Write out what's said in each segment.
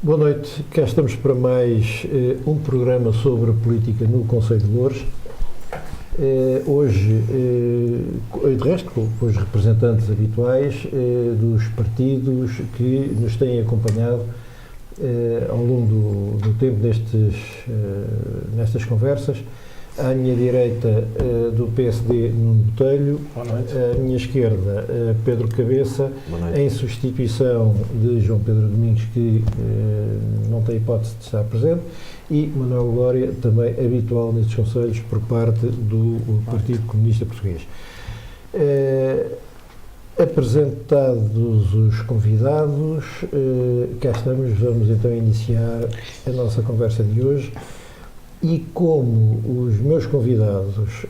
Boa noite, cá estamos para mais um programa sobre a política no Conselho de Loures. Hoje, de resto, com os representantes habituais dos partidos que nos têm acompanhado ao longo do tempo nestas conversas. À minha direita, do PSD, Nuno Botelho. À minha esquerda, Pedro Cabeça, em substituição de João Pedro Domingos, que não tem hipótese de estar presente, e Manuel Glória, também habitual nestes conselhos por parte do Partido Comunista Português. Apresentados os convidados, cá estamos, vamos então iniciar a nossa conversa de hoje. E como os meus convidados,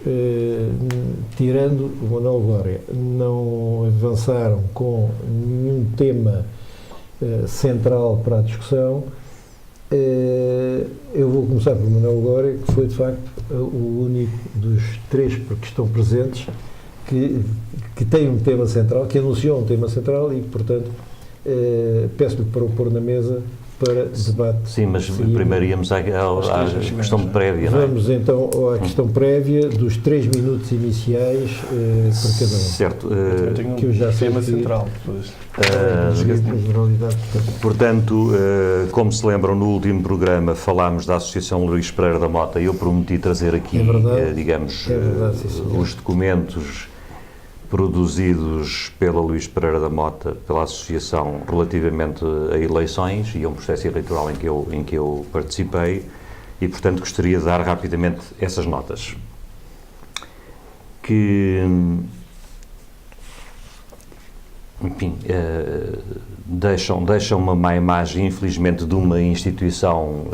tirando o Manuel Glória, não avançaram com nenhum tema central para a discussão, eu vou começar pelo Manuel Glória, que foi de facto o único dos três que estão presentes que tem um tema central, que anunciou um tema central e, portanto, peço-lhe para o pôr na mesa para debate. Sim, mas primeiro íamos à questão prévia, não é? Vamos então à questão prévia dos 3 minutos iniciais para cada um. Certo. Eu tenho que eu já sei tema central. Portanto, como se lembram, no último programa falámos da Associação Luís Pereira da Mota e eu prometi trazer aqui, os documentos produzidos pela Luís Pereira da Mota, pela Associação, relativamente a eleições e a um processo eleitoral em que eu participei e, portanto, gostaria de dar rapidamente essas notas. Que, enfim, deixam uma má imagem, infelizmente, de uma instituição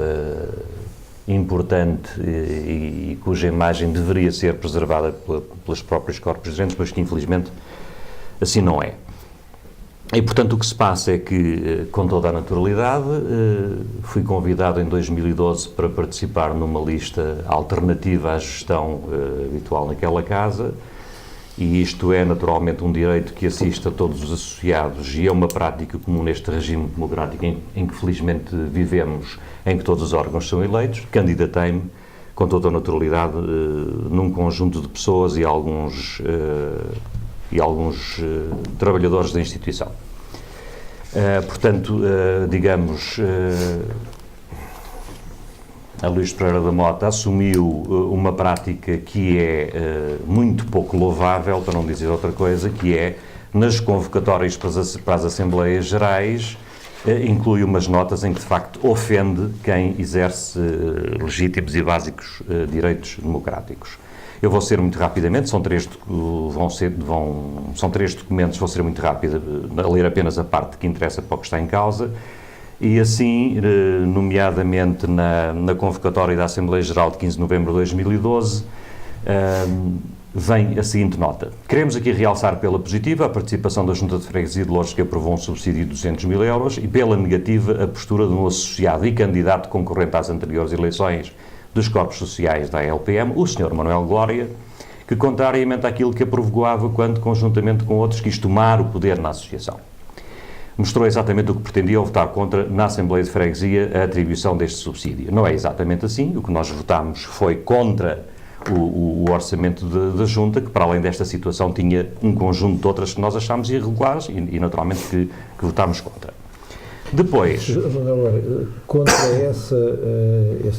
importante e cuja imagem deveria ser preservada pelos próprios corpos dirigentes, mas que infelizmente assim não é. E portanto o que se passa é que, com toda a naturalidade, fui convidado em 2012 para participar numa lista alternativa à gestão habitual naquela casa, e isto é naturalmente um direito que assiste a todos os associados e é uma prática comum neste regime democrático em que felizmente vivemos, em que todos os órgãos são eleitos. Candidatei-me com toda a naturalidade num conjunto de pessoas e alguns trabalhadores da instituição. Portanto, a Luís Pereira da Mota assumiu uma prática que é muito pouco louvável, para não dizer outra coisa, que é, nas convocatórias para as Assembleias Gerais, inclui umas notas em que, de facto, ofende quem exerce legítimos e básicos direitos democráticos. Eu vou ser muito rapidamente, são três documentos, vou ser muito rápido, a ler apenas a parte que interessa para o que está em causa. E assim, nomeadamente na convocatória da Assembleia Geral de 15 de novembro de 2012, vem a seguinte nota. Queremos aqui realçar pela positiva a participação da Junta de Freguesia de Loures, que aprovou um subsídio de 200 mil euros, e pela negativa a postura de um associado e candidato concorrente às anteriores eleições dos corpos sociais da ALPM, o Sr. Manuel Glória, que, contrariamente àquilo que apregoava quando, conjuntamente com outros, quis tomar o poder na associação. Mostrou exatamente o que pretendia ao votar contra, na Assembleia de Freguesia, a atribuição deste subsídio. Não é exatamente assim. O que nós votámos foi contra o orçamento da Junta, que, para além desta situação, tinha um conjunto de outras que nós achámos irregulares e naturalmente, que votámos contra. Depois... Contra esse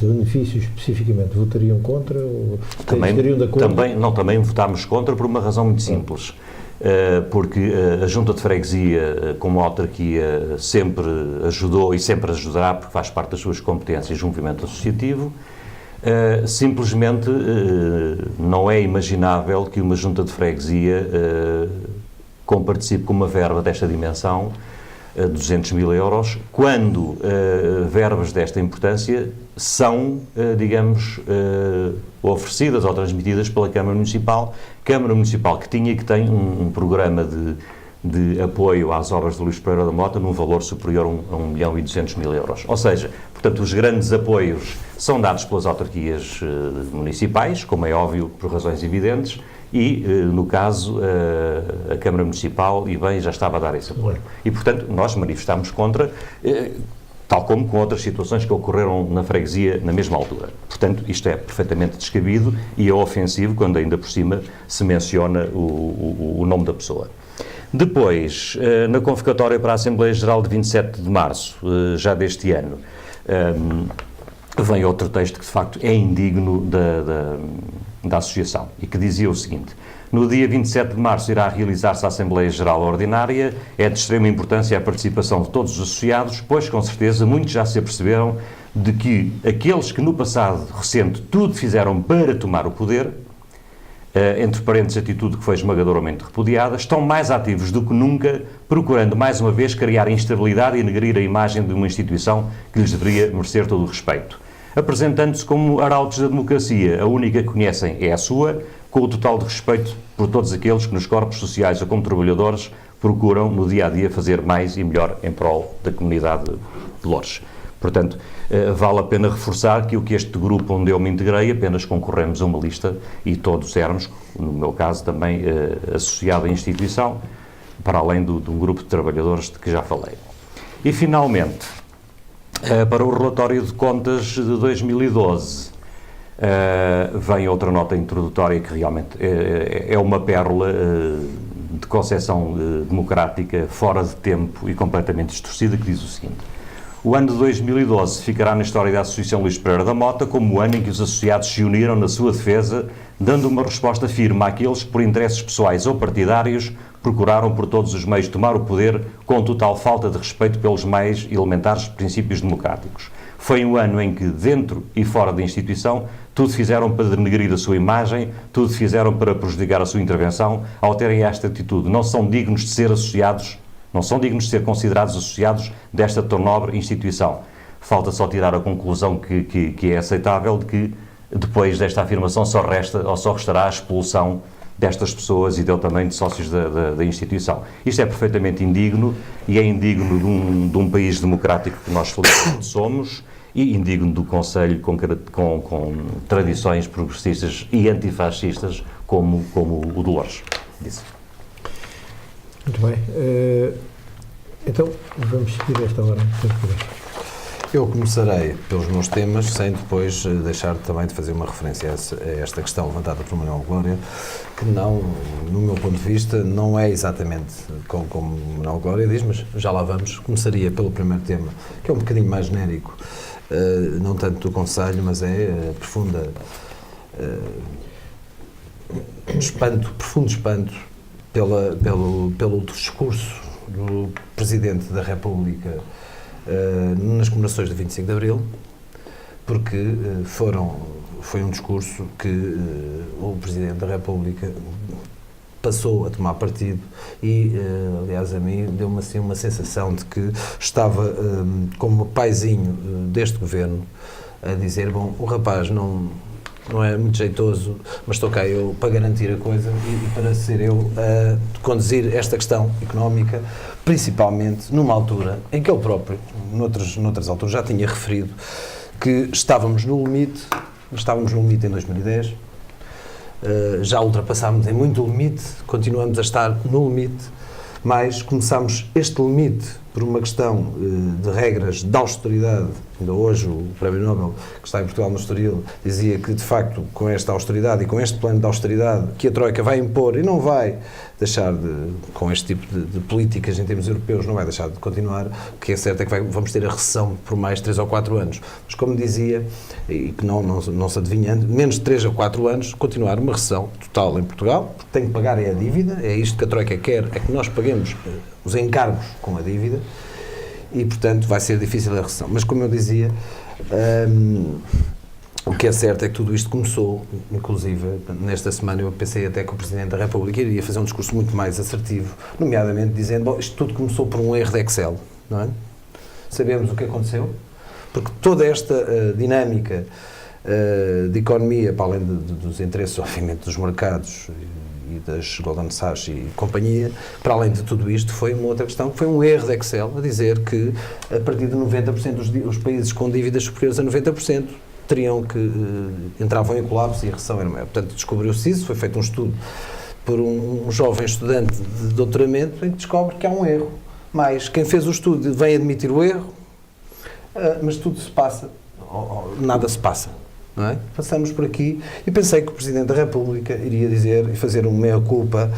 benefício especificamente, votariam contra? Ou estariam de acordo? Também votámos contra por uma razão muito simples. Porque a Junta de Freguesia, como autarquia, sempre ajudou e sempre ajudará, porque faz parte das suas competências, o movimento associativo. Simplesmente não é imaginável que uma Junta de Freguesia comparticipe com uma verba desta dimensão, 200 mil euros, quando verbas desta importância são, oferecidas ou transmitidas pela Câmara Municipal que tinha e que tem um programa de apoio às obras de Luís Pereira da Mota num valor superior a 1.200.000 euros. Ou seja, portanto, os grandes apoios são dados pelas autarquias municipais, como é óbvio, por razões evidentes, e, no caso, a Câmara Municipal, e bem, já estava a dar esse apoio. E, portanto, nós manifestámos contra, tal como com outras situações que ocorreram na freguesia na mesma altura. Portanto, isto é perfeitamente descabido e é ofensivo quando ainda por cima se menciona o nome da pessoa. Depois, na convocatória para a Assembleia Geral de 27 de março, já deste ano, vem outro texto que de facto é indigno da associação e que dizia o seguinte: no dia 27 de março irá realizar-se a Assembleia Geral Ordinária. É de extrema importância a participação de todos os associados, pois, com certeza, muitos já se aperceberam de que aqueles que no passado recente tudo fizeram para tomar o poder, entre parênteses, atitude que foi esmagadoramente repudiada, estão mais ativos do que nunca, procurando mais uma vez criar instabilidade e denegrir a imagem de uma instituição que lhes deveria merecer todo o respeito. Apresentando-se como arautos da democracia, a única que conhecem é a sua, com o total de respeito por todos aqueles que nos corpos sociais ou como trabalhadores procuram no dia-a-dia fazer mais e melhor em prol da comunidade de Loures. Portanto, vale a pena reforçar que o que este grupo onde eu me integrei apenas concorremos a uma lista e todos éramos, no meu caso também, associado à instituição, para além de um grupo de trabalhadores de que já falei. E finalmente, para o relatório de contas de 2012, vem outra nota introdutória que realmente é uma pérola de concepção democrática fora de tempo e completamente distorcida, que diz o seguinte: o ano de 2012 ficará na história da Associação Luís Pereira da Mota como o ano em que os associados se uniram na sua defesa, dando uma resposta firme àqueles que, por interesses pessoais ou partidários, procuraram por todos os meios tomar o poder com total falta de respeito pelos mais elementares princípios democráticos. Foi um ano em que, dentro e fora da instituição, tudo fizeram para denegrir a sua imagem, tudo fizeram para prejudicar a sua intervenção. Ao terem esta atitude, não são dignos de ser associados, não são dignos de ser considerados associados desta tão nobre instituição. Falta só tirar a conclusão que é aceitável de que, depois desta afirmação, só restará a expulsão destas pessoas e dele também de sócios da instituição. Isto é perfeitamente indigno e é indigno de um país democrático que nós felizmente somos e indigno do Conselho com tradições progressistas e antifascistas como o de Loures. Muito bem. Então, vamos seguir esta hora. Eu começarei pelos meus temas, sem depois deixar também de fazer uma referência a esta questão levantada por Manuel Glória, que não, no meu ponto de vista, não é exatamente como Manuel Glória diz, mas já lá vamos. Começaria pelo primeiro tema, que é um bocadinho mais genérico, não tanto do Conselho, mas é profundo espanto pelo discurso do Presidente da República nas comemorações de 25 de Abril, porque foi um discurso que o Presidente da República passou a tomar partido e, aliás, a mim deu-me assim uma sensação de que estava como paizinho deste governo a dizer: bom, o rapaz não é muito jeitoso, mas estou cá eu para garantir a coisa e para ser eu a conduzir esta questão económica, principalmente numa altura em que ele próprio, noutras alturas, já tinha referido que estávamos no limite em 2010, já ultrapassámos em muito limite, continuamos a estar no limite, mas começámos este limite por uma questão de regras de austeridade. Ainda hoje o Prémio Nobel, que está em Portugal no Estoril, dizia que, de facto, com esta austeridade e com este plano de austeridade que a Troika vai impor e não vai deixar com este tipo de políticas em termos europeus, não vai deixar de continuar. O que é certo é que vamos ter a recessão por mais 3 ou 4 anos. Mas, como dizia, e que não se adivinhando, menos de 3 ou 4 anos, continuar uma recessão total em Portugal, porque tem que pagar a dívida, é isto que a Troika quer, é que nós paguemos os encargos com a dívida, e, portanto, vai ser difícil a recessão. Mas, como eu dizia, o que é certo é que tudo isto começou, inclusive, nesta semana eu pensei até que o Presidente da República iria fazer um discurso muito mais assertivo, nomeadamente dizendo: bom, isto tudo começou por um erro de Excel, não é? Sabemos o que aconteceu, porque toda esta dinâmica de economia, para além dos interesses, obviamente, dos mercados e das Goldman Sachs e companhia, para além de tudo isto, foi uma outra questão, que foi um erro de Excel, a dizer que a partir de 90% os países com dívidas superiores a 90% entravam em colapso e a recessão era maior. Portanto, descobriu-se isso, foi feito um estudo por um jovem estudante de doutoramento em que descobre que há um erro. Mas quem fez o estudo vem admitir o erro, mas tudo se passa, nada se passa. Não é? Passamos por aqui e pensei que o Presidente da República iria dizer e fazer uma meia-culpa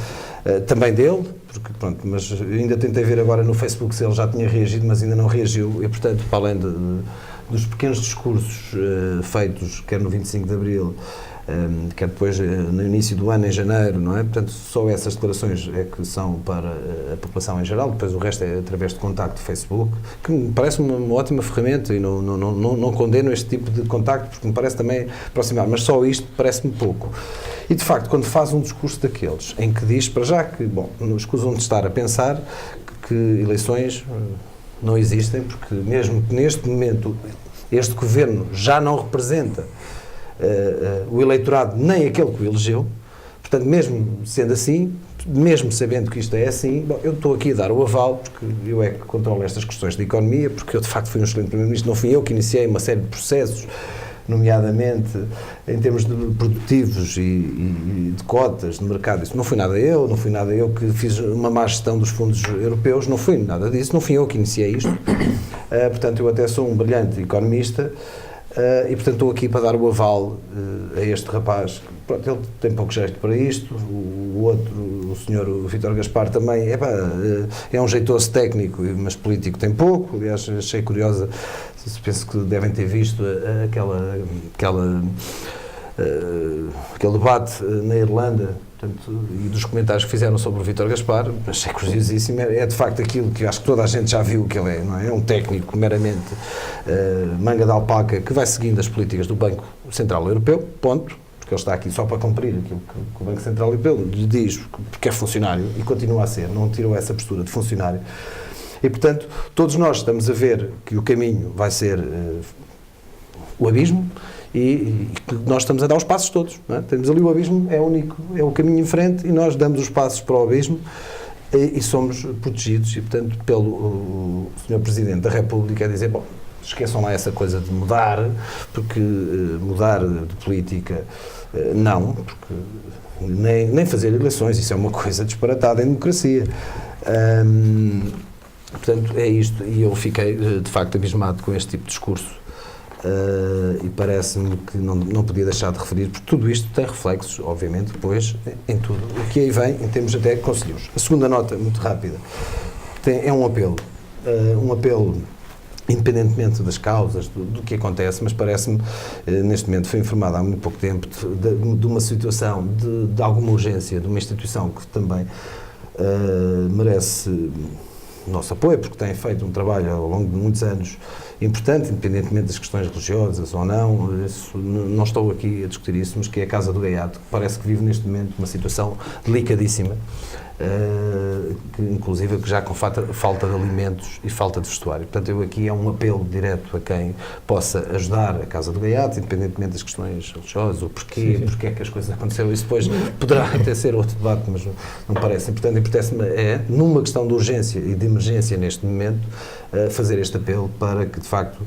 também dele, porque, pronto, mas ainda tentei ver agora no Facebook se ele já tinha reagido, mas ainda não reagiu e, portanto, para além dos pequenos discursos feitos, quer no 25 de Abril, quer depois no início do ano, em janeiro, não é? Portanto, só essas declarações é que são para a população em geral, depois o resto é através de contacto de Facebook, que me parece uma ótima ferramenta e não condeno este tipo de contacto, porque me parece também aproximar, mas só isto parece-me pouco. E, de facto, quando faz um discurso daqueles, em que diz, para já que, bom, escusam de estar a pensar que eleições não existem, porque mesmo que neste momento este governo já não representa o eleitorado nem aquele que o elegeu, portanto, mesmo sendo assim, mesmo sabendo que isto é assim, bom, eu estou aqui a dar o aval, porque eu é que controlo estas questões de economia, porque eu de facto fui um excelente Primeiro-Ministro, não fui eu que iniciei uma série de processos, nomeadamente em termos de produtivos e de cotas no mercado. Isso não fui nada eu que fiz uma má gestão dos fundos europeus, não fui nada disso, não fui eu que iniciei isto. Portanto, eu até sou um brilhante economista e, portanto, estou aqui para dar o aval a este rapaz. Pronto, ele tem pouco jeito para isto, o outro, o senhor Vítor Gaspar também, é um jeitoso técnico, mas político tem pouco. Aliás, achei curiosa, penso que devem ter visto aquele debate na Irlanda, portanto, e dos comentários que fizeram sobre o Vítor Gaspar, achei curiosíssimo. É de facto aquilo que acho que toda a gente já viu que ele é, não é? É um técnico meramente manga de alpaca que vai seguindo as políticas do Banco Central Europeu, ponto, porque ele está aqui só para cumprir aquilo que o Banco Central Europeu lhe diz, porque é funcionário e continua a ser, não tirou essa postura de funcionário. E, portanto, todos nós estamos a ver que o caminho vai ser o abismo e que nós estamos a dar os passos todos. Não é? Temos ali o abismo, é único, é o caminho em frente e nós damos os passos para o abismo e somos protegidos. E, portanto, pelo Sr. Presidente da República, a dizer, bom, esqueçam lá essa coisa de mudar, porque mudar de política não, porque nem fazer eleições, isso é uma coisa disparatada em democracia. Portanto, é isto, e eu fiquei de facto abismado com este tipo de discurso e parece-me que não podia deixar de referir, porque tudo isto tem reflexos, obviamente, depois em tudo o que aí vem, em termos até conselhos. A segunda nota, muito rápida, é um apelo, independentemente das causas, do que acontece, mas parece-me, neste momento, foi informado há muito pouco tempo de uma situação de alguma urgência, de uma instituição que também merece nosso apoio, porque tem feito um trabalho ao longo de muitos anos importante, independentemente das questões religiosas ou não, não estou aqui a discutir isso, mas que é a Casa do Gaiato, que parece que vive neste momento uma situação delicadíssima, que inclusive já com falta de alimentos e falta de vestuário. Portanto, eu aqui é um apelo direto a quem possa ajudar a Casa do Gaiato, independentemente das questões religiosas, o porquê, porque é que as coisas aconteceram. Isso depois poderá até ser outro debate, mas não parece. Portanto, importa-me numa questão de urgência e de emergência neste momento, fazer este apelo para que, de facto,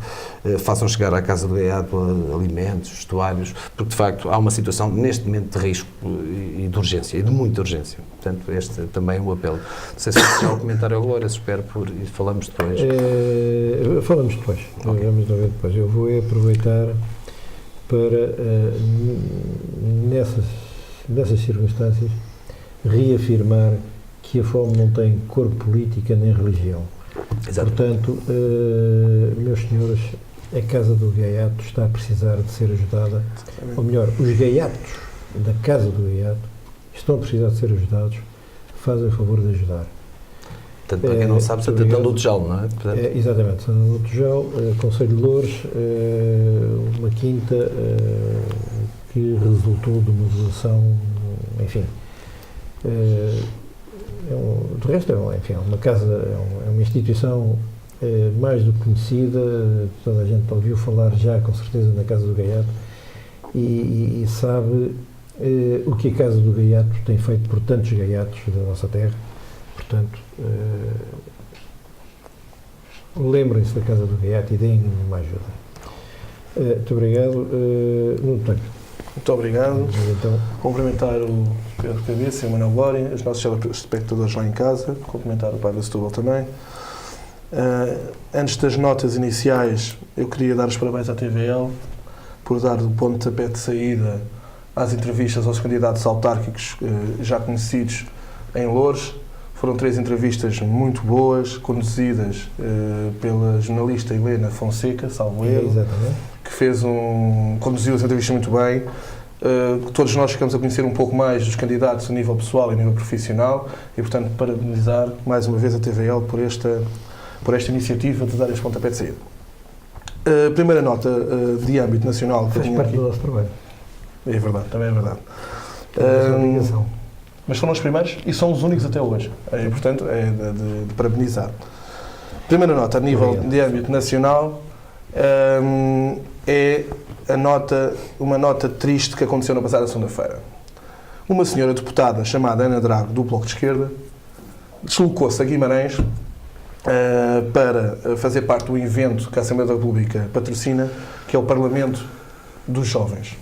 façam chegar à Casa do Gaiato alimentos, vestuários, porque, de facto, há uma situação neste momento de risco e de urgência, e de muita urgência. Portanto, este também é o apelo. Não sei se já o comentário ao Glória, espero e falamos depois. Falamos depois. Okay. Vamos ver depois. Eu vou aproveitar para, nessas circunstâncias, reafirmar que a fome não tem cor política nem religião. Exato. Portanto, meus senhores, a Casa do Gaiato está a precisar de ser ajudada, ou melhor, os gaiatos da Casa do Gaiato estão a precisar de ser ajudados, fazem o favor de ajudar. Portanto, para quem não sabe, Santa Ana do Tejal, não é? Exatamente, Santa Ana do Tejal, Conselho de Loures, uma quinta que resultou de uma doação, enfim. De resto, enfim, é uma casa, é uma instituição mais do que conhecida, toda a gente ouviu falar já, com certeza, na Casa do Gaiato e sabe o que a Casa do Gaiato tem feito por tantos gaiatos da nossa terra. Portanto, lembrem-se da Casa do Gaiato e deem uma ajuda. Muito obrigado. Nuno Tanque. Muito obrigado. Então, cumprimentar o Pedro Cabeça e o Manuel Glória, os nossos espectadores lá em casa, cumprimentar o Padre Setúbal também. Antes das notas iniciais, eu queria dar os parabéns à TVL por dar o pontapé de saída às entrevistas aos candidatos autárquicos já conhecidos em Loures. Foram 3 entrevistas muito boas, conduzidas pela jornalista Helena Fonseca, salvo erro, que conduziu as entrevistas muito bem. Todos nós ficamos a conhecer um pouco mais dos candidatos a nível pessoal e a nível profissional e, portanto, parabenizar mais uma vez a TVL por esta iniciativa de dar este pontapé de saída. A primeira nota de âmbito nacional que faz eu tinha parte aqui... do nosso trabalho. É verdade, também é verdade. Mas foram os primeiros e são os únicos até hoje. E, portanto, é de parabenizar. Primeira nota a nível de âmbito nacional é uma nota triste que aconteceu na passada segunda-feira. Uma senhora deputada chamada Ana Drago, do Bloco de Esquerda, deslocou-se a Guimarães para fazer parte do evento que a Assembleia da República patrocina, que é o Parlamento dos Jovens.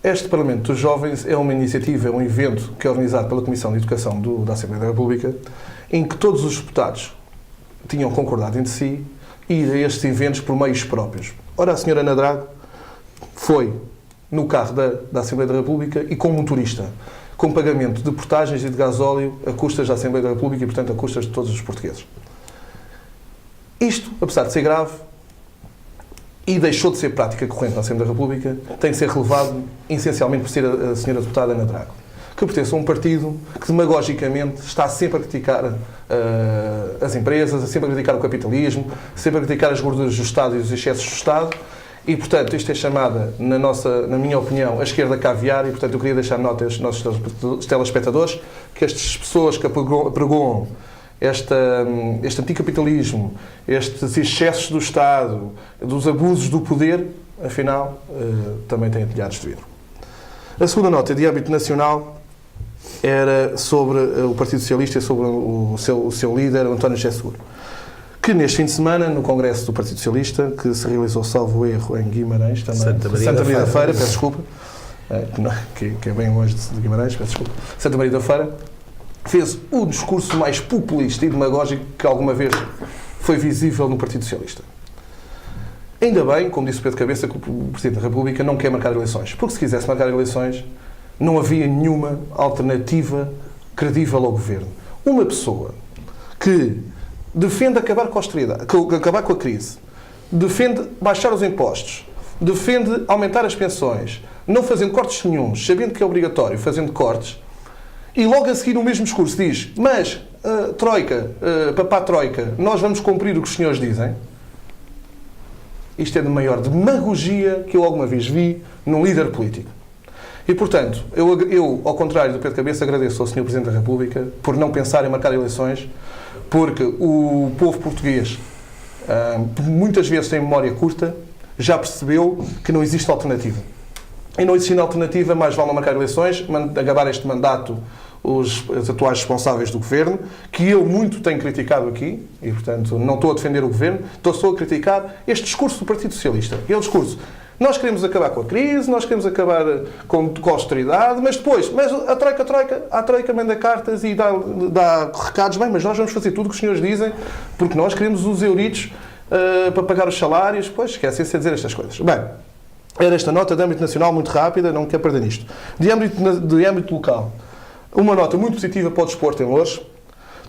Este Parlamento dos Jovens é uma iniciativa, é um evento que é organizado pela Comissão de Educação da Assembleia da República, em que todos os deputados tinham concordado entre si ir a estes eventos por meios próprios. Ora, a senhora Ana Drago foi no carro da Assembleia da República e com motorista, com pagamento de portagens e de gasóleo a custas da Assembleia da República e, portanto, a custas de todos os portugueses. Isto, apesar de ser grave, e deixou de ser prática corrente na Assembleia da República, tem de ser relevado essencialmente por ser a senhora deputada Ana Drago, que pertence a um partido que demagogicamente está sempre a criticar as empresas, sempre a criticar o capitalismo, sempre a criticar as gorduras do Estado e os excessos do Estado, e, portanto, isto é chamada, na minha opinião, a esquerda caviar, e, portanto, eu queria deixar nota aos nossos telespectadores que estas pessoas que apregoam este anticapitalismo, estes excessos do Estado, dos abusos do poder, afinal, também têm telhados de vidro. A segunda nota de âmbito nacional era sobre o Partido Socialista e sobre o seu líder, António José Seguro, que neste fim de semana, no Congresso do Partido Socialista, que se realizou, salvo erro, em Guimarães, também, Santa Maria da Feira, peço desculpa, que é bem longe de Guimarães, peço desculpa, Santa Maria da Feira, fez o discurso mais populista e demagógico que alguma vez foi visível no Partido Socialista. Ainda bem, como disse o Pedro Cabeça, que o Presidente da República não quer marcar eleições, porque se quisesse marcar eleições, não havia nenhuma alternativa credível ao Governo. Uma pessoa que defende acabar com a austeridade, acabar com a crise, defende baixar os impostos, defende aumentar as pensões, não fazendo cortes nenhuns, sabendo que é obrigatório, fazendo cortes, e logo a seguir no mesmo discurso diz: mas, Troika, papá Troika, nós vamos cumprir o que os senhores dizem. Isto é de maior demagogia que eu alguma vez vi num líder político. E, portanto, eu, ao contrário do Pedro Cabeça, agradeço ao Sr. Presidente da República por não pensar em marcar eleições, porque o povo português, muitas vezes tem memória curta, já percebeu que não existe alternativa. E não existindo alternativa, mais vale não marcar eleições, acabar este mandato os atuais responsáveis do Governo, que eu muito tenho criticado aqui, e, portanto, não estou a defender o Governo, estou a criticar este discurso do Partido Socialista. E é o discurso: nós queremos acabar com a crise, nós queremos acabar com a austeridade, mas depois, a Troika manda cartas e dá recados, bem, mas nós vamos fazer tudo o que os senhores dizem, porque nós queremos os euritos para pagar os salários. Pois, esquecem-se de dizer estas coisas. Bem, era esta nota de âmbito nacional muito rápida, não quero perder nisto. De âmbito local, uma nota muito positiva para o desporto em Loures.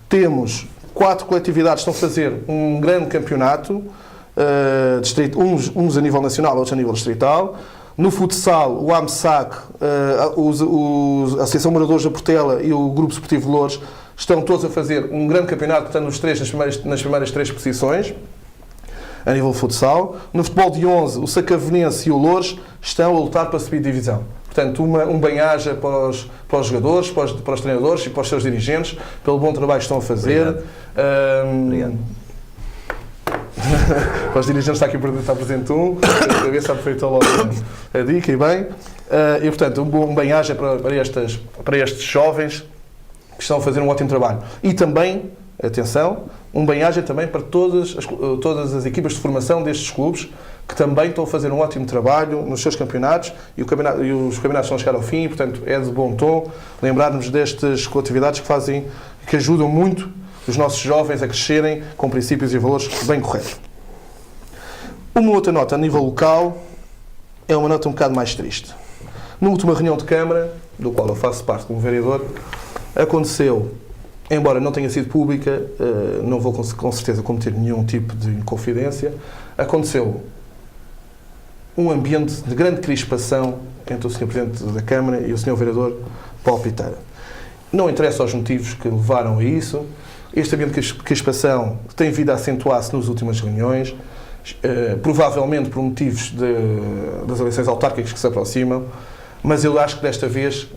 Temos 4 coletividades que estão a fazer um grande campeonato, uns a nível nacional, outros a nível distrital. No futsal, o AMSAC, a Associação Moradores da Portela e o Grupo Esportivo de Loures estão todos a fazer um grande campeonato, portanto, nas primeiras 3 posições, a nível futsal. No futebol de 11, o Sacavenense e o Loures estão a lutar para subir de divisão. Portanto, um bem-aja para os jogadores, para os treinadores e para os seus dirigentes, pelo bom trabalho que estão a fazer. Obrigado. Para os dirigentes está presente a cabeça aproveitou logo a dica, e bem. E, portanto, um bem-aja para estes jovens que estão a fazer um ótimo trabalho. E também, atenção, um bem-aja também para todas as equipas de formação destes clubes, que também estão a fazer um ótimo trabalho nos seus campeonatos, e os campeonatos estão a chegar ao fim, e, portanto, é de bom tom lembrarmos destas coletividades que ajudam muito dos nossos jovens a crescerem com princípios e valores bem corretos. Uma outra nota a nível local é uma nota um bocado mais triste. Na última reunião de Câmara, do qual eu faço parte como vereador, aconteceu, embora não tenha sido pública, não vou com certeza cometer nenhum tipo de inconfidência, aconteceu um ambiente de grande crispação entre o Sr. Presidente da Câmara e o Sr. Vereador Paulo Piteira. Não interessa os motivos que levaram a isso. Este ambiente de crispação tem vindo a acentuar-se nas últimas reuniões, provavelmente por motivos das eleições autárquicas que se aproximam, mas eu acho que desta vez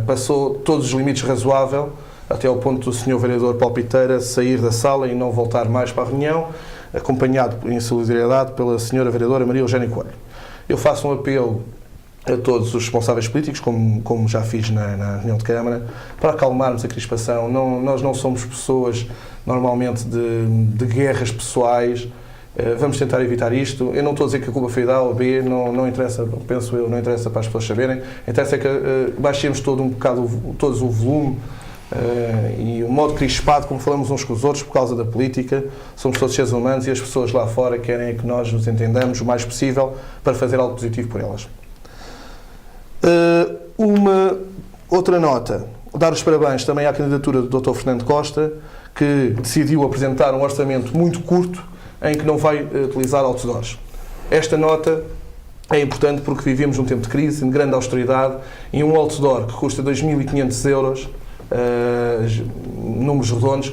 passou todos os limites razoáveis, até ao ponto do Sr. Vereador Paulo Piteira sair da sala e não voltar mais para a reunião, acompanhado em solidariedade pela Sra. Vereadora Maria Eugénia Coelho. Eu faço um apelo a todos os responsáveis políticos, como já fiz na reunião de Câmara, para acalmarmos a crispação. Nós não somos pessoas, normalmente, de guerras pessoais. Vamos tentar evitar isto. Eu não estou a dizer que a culpa foi da A ou B, não interessa, penso eu, não interessa para as pessoas saberem. Interessa que baixemos todos o volume e o modo crispado, como falamos uns com os outros, por causa da política. Somos todos seres humanos e as pessoas lá fora querem que nós nos entendamos o mais possível para fazer algo positivo por elas. Uma outra nota, dar os parabéns também à candidatura do Dr. Fernando Costa, que decidiu apresentar um orçamento muito curto em que não vai utilizar outdoors. Esta nota é importante porque vivemos num tempo de crise, de grande austeridade, e um outdoor que custa 2.500 euros, números redondos,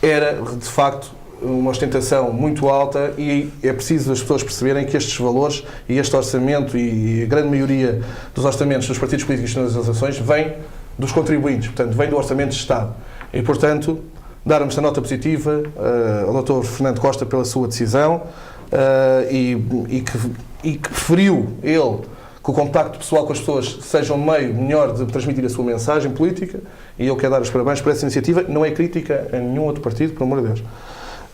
era de facto uma ostentação muito alta, e é preciso as pessoas perceberem que estes valores e este orçamento e a grande maioria dos orçamentos dos partidos políticos nas eleições vem dos contribuintes, portanto, vem do orçamento de Estado. E, portanto, darmos esta nota positiva ao Dr. Fernando Costa pela sua decisão e que preferiu ele que o contacto pessoal com as pessoas seja um meio melhor de transmitir a sua mensagem política, e eu quero dar os parabéns por essa iniciativa. Não é crítica a nenhum outro partido, pelo amor de Deus.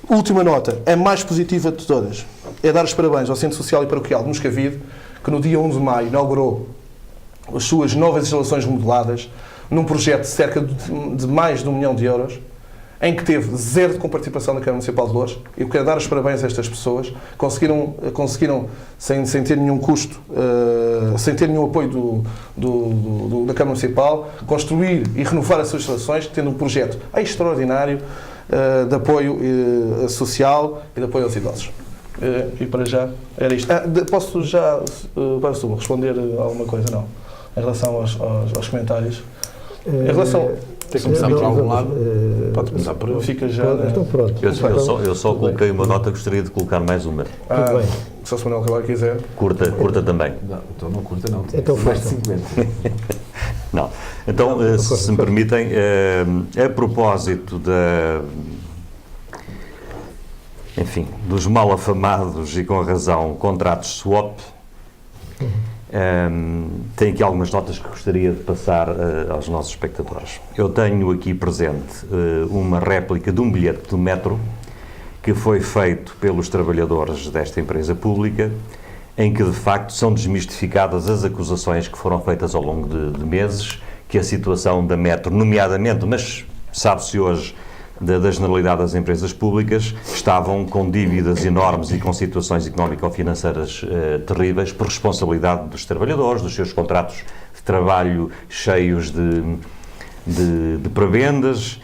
Última nota, a mais positiva de todas, é dar os parabéns ao Centro Social e Paroquial de Moscavide, que no dia 1 de maio inaugurou as suas novas instalações remodeladas, num projeto de cerca de mais de 1 milhão de euros, em que teve zero de comparticipação da Câmara Municipal de Loures. Eu quero dar os parabéns a estas pessoas. Conseguiram sem ter nenhum custo, sem ter nenhum apoio da Câmara Municipal, construir e renovar as suas instalações, tendo um projeto extraordinário de apoio social e de apoio aos idosos. E para já era isto. Posso já responder alguma coisa? Não. Em relação aos comentários. Em relação... Tem que começar por algum lado. Pode começar por aí. Fica já... Então pronto. Eu só coloquei uma nota, gostaria de colocar mais uma. Tudo bem. Se o Sr. Manuel Carvalho quiser. Curta também. Não, então não curta não. Então mais de faça. 50. Não. Então, se me permitem, a propósito dos mal afamados e com razão contratos swap, tenho aqui algumas notas que gostaria de passar aos nossos espectadores. Eu tenho aqui presente uma réplica de um bilhete do metro que foi feito pelos trabalhadores desta empresa pública, em que de facto são desmistificadas as acusações que foram feitas ao longo de meses, que a situação da metro, nomeadamente, mas sabe-se hoje, da generalidade das empresas públicas, estavam com dívidas enormes e com situações económico-financeiras terríveis por responsabilidade dos trabalhadores, dos seus contratos de trabalho cheios de prebendas,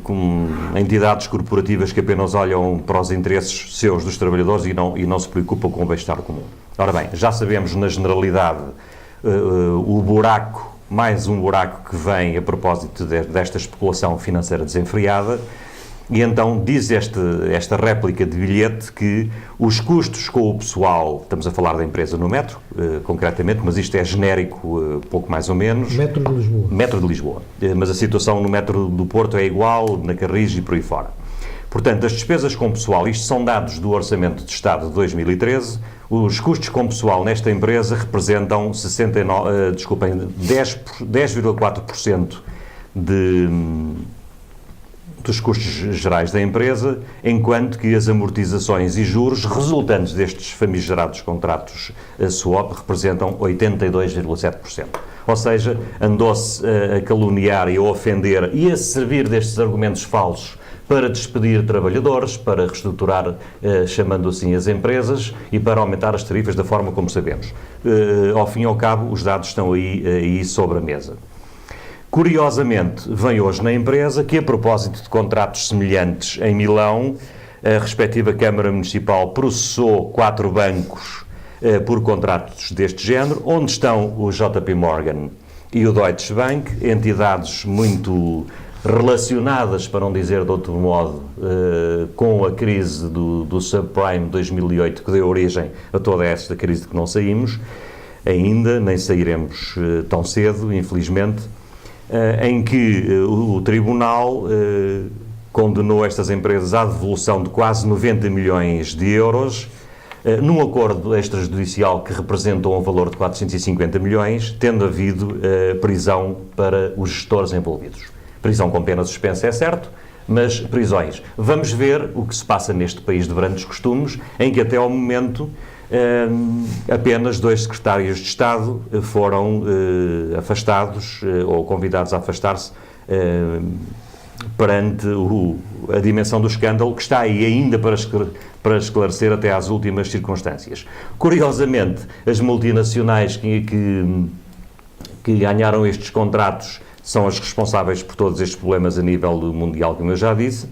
com entidades corporativas que apenas olham para os interesses seus dos trabalhadores e não se preocupam com o bem-estar comum. Ora bem, já sabemos na generalidade o buraco, mais um buraco que vem a propósito desta especulação financeira desenfreada, e então diz esta réplica de bilhete que os custos com o pessoal, estamos a falar da empresa no metro, concretamente, mas isto é genérico, pouco mais ou menos. Metro de Lisboa. Metro de Lisboa. Mas a situação no metro do Porto é igual, na Carris e por aí fora. Portanto, as despesas com pessoal, isto são dados do Orçamento de Estado de 2013, os custos com pessoal nesta empresa representam 10,4% dos custos gerais da empresa, enquanto que as amortizações e juros resultantes destes famigerados contratos swap representam 82,7%. Ou seja, andou-se a caluniar e a ofender e a servir destes argumentos falsos para despedir trabalhadores, para reestruturar, chamando assim, as empresas e para aumentar as tarifas da forma como sabemos. Ao fim e ao cabo, os dados estão aí sobre a mesa. Curiosamente, vem hoje na empresa que, a propósito de contratos semelhantes em Milão, a respectiva Câmara Municipal processou 4 bancos por contratos deste género, onde estão o JP Morgan e o Deutsche Bank, entidades muito relacionadas, para não dizer de outro modo, com a crise do subprime de 2008, que deu origem a toda esta crise de que não saímos ainda, nem sairemos tão cedo, infelizmente, em que o Tribunal condenou estas empresas à devolução de quase 90 milhões de euros, num acordo extrajudicial que representou um valor de 450 milhões, tendo havido prisão para os gestores envolvidos. Prisão com pena suspensa, é certo, mas prisões. Vamos ver o que se passa neste país de brandos costumes, em que até ao momento apenas 2 secretários de Estado foram afastados ou convidados a afastar-se perante a dimensão do escândalo, que está aí ainda para esclarecer até às últimas circunstâncias. Curiosamente, as multinacionais que ganharam estes contratos são as responsáveis por todos estes problemas a nível mundial, como eu já disse.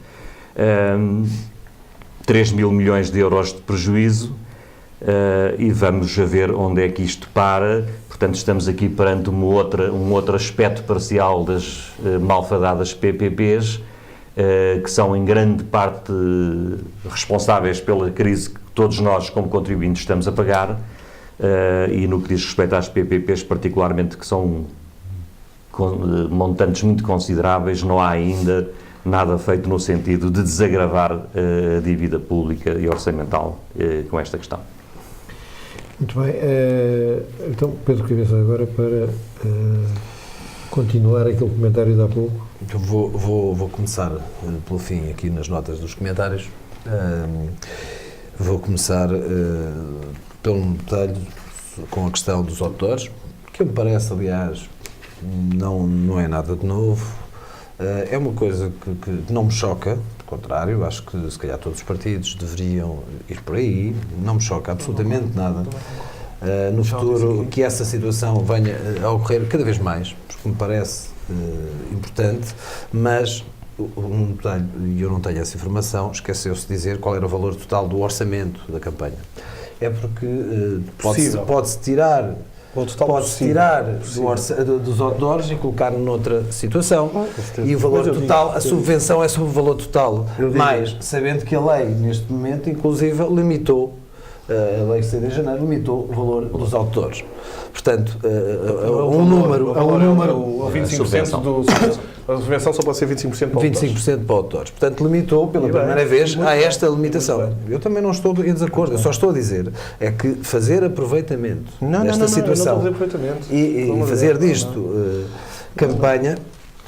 3 mil milhões de euros de prejuízo, e vamos ver onde é que isto para. Portanto, estamos aqui perante um outro aspecto parcial das malfadadas PPPs, que são em grande parte responsáveis pela crise que todos nós, como contribuintes, estamos a pagar, e no que diz respeito às PPPs, particularmente, que são montantes muito consideráveis, não há ainda nada feito no sentido de desagravar a dívida pública e orçamental com esta questão. Muito bem. Então, Pedro Cabeça, agora para continuar aquele comentário de há pouco. Então vou começar pelo fim aqui nas notas dos comentários. Vou começar pelo detalhe com a questão dos outdoors, que me parece, aliás, não é nada de novo. É uma coisa que não me choca, pelo contrário, acho que se calhar todos os partidos deveriam ir por aí, não me choca absolutamente nada. No futuro, que essa situação venha a ocorrer cada vez mais, porque me parece importante, mas um detalhe, e eu não tenho essa informação, esqueceu-se de dizer qual era o valor total do orçamento da campanha. É porque pode-se tirar... Pode-se tirar dos outdoors e colocar noutra situação, e o valor total, a subvenção é sobre o valor total, mas sabendo que a lei neste momento inclusive limitou, a lei que saiu em janeiro limitou o valor dos outdoors. Portanto, um número... A 25% a subvenção só pode ser 25% para outdoors. 25% para outdoors. Portanto, limitou pela primeira vez a esta limitação. Eu também não estou em desacordo, eu só estou a dizer é que fazer aproveitamento desta situação e fazer disto campanha,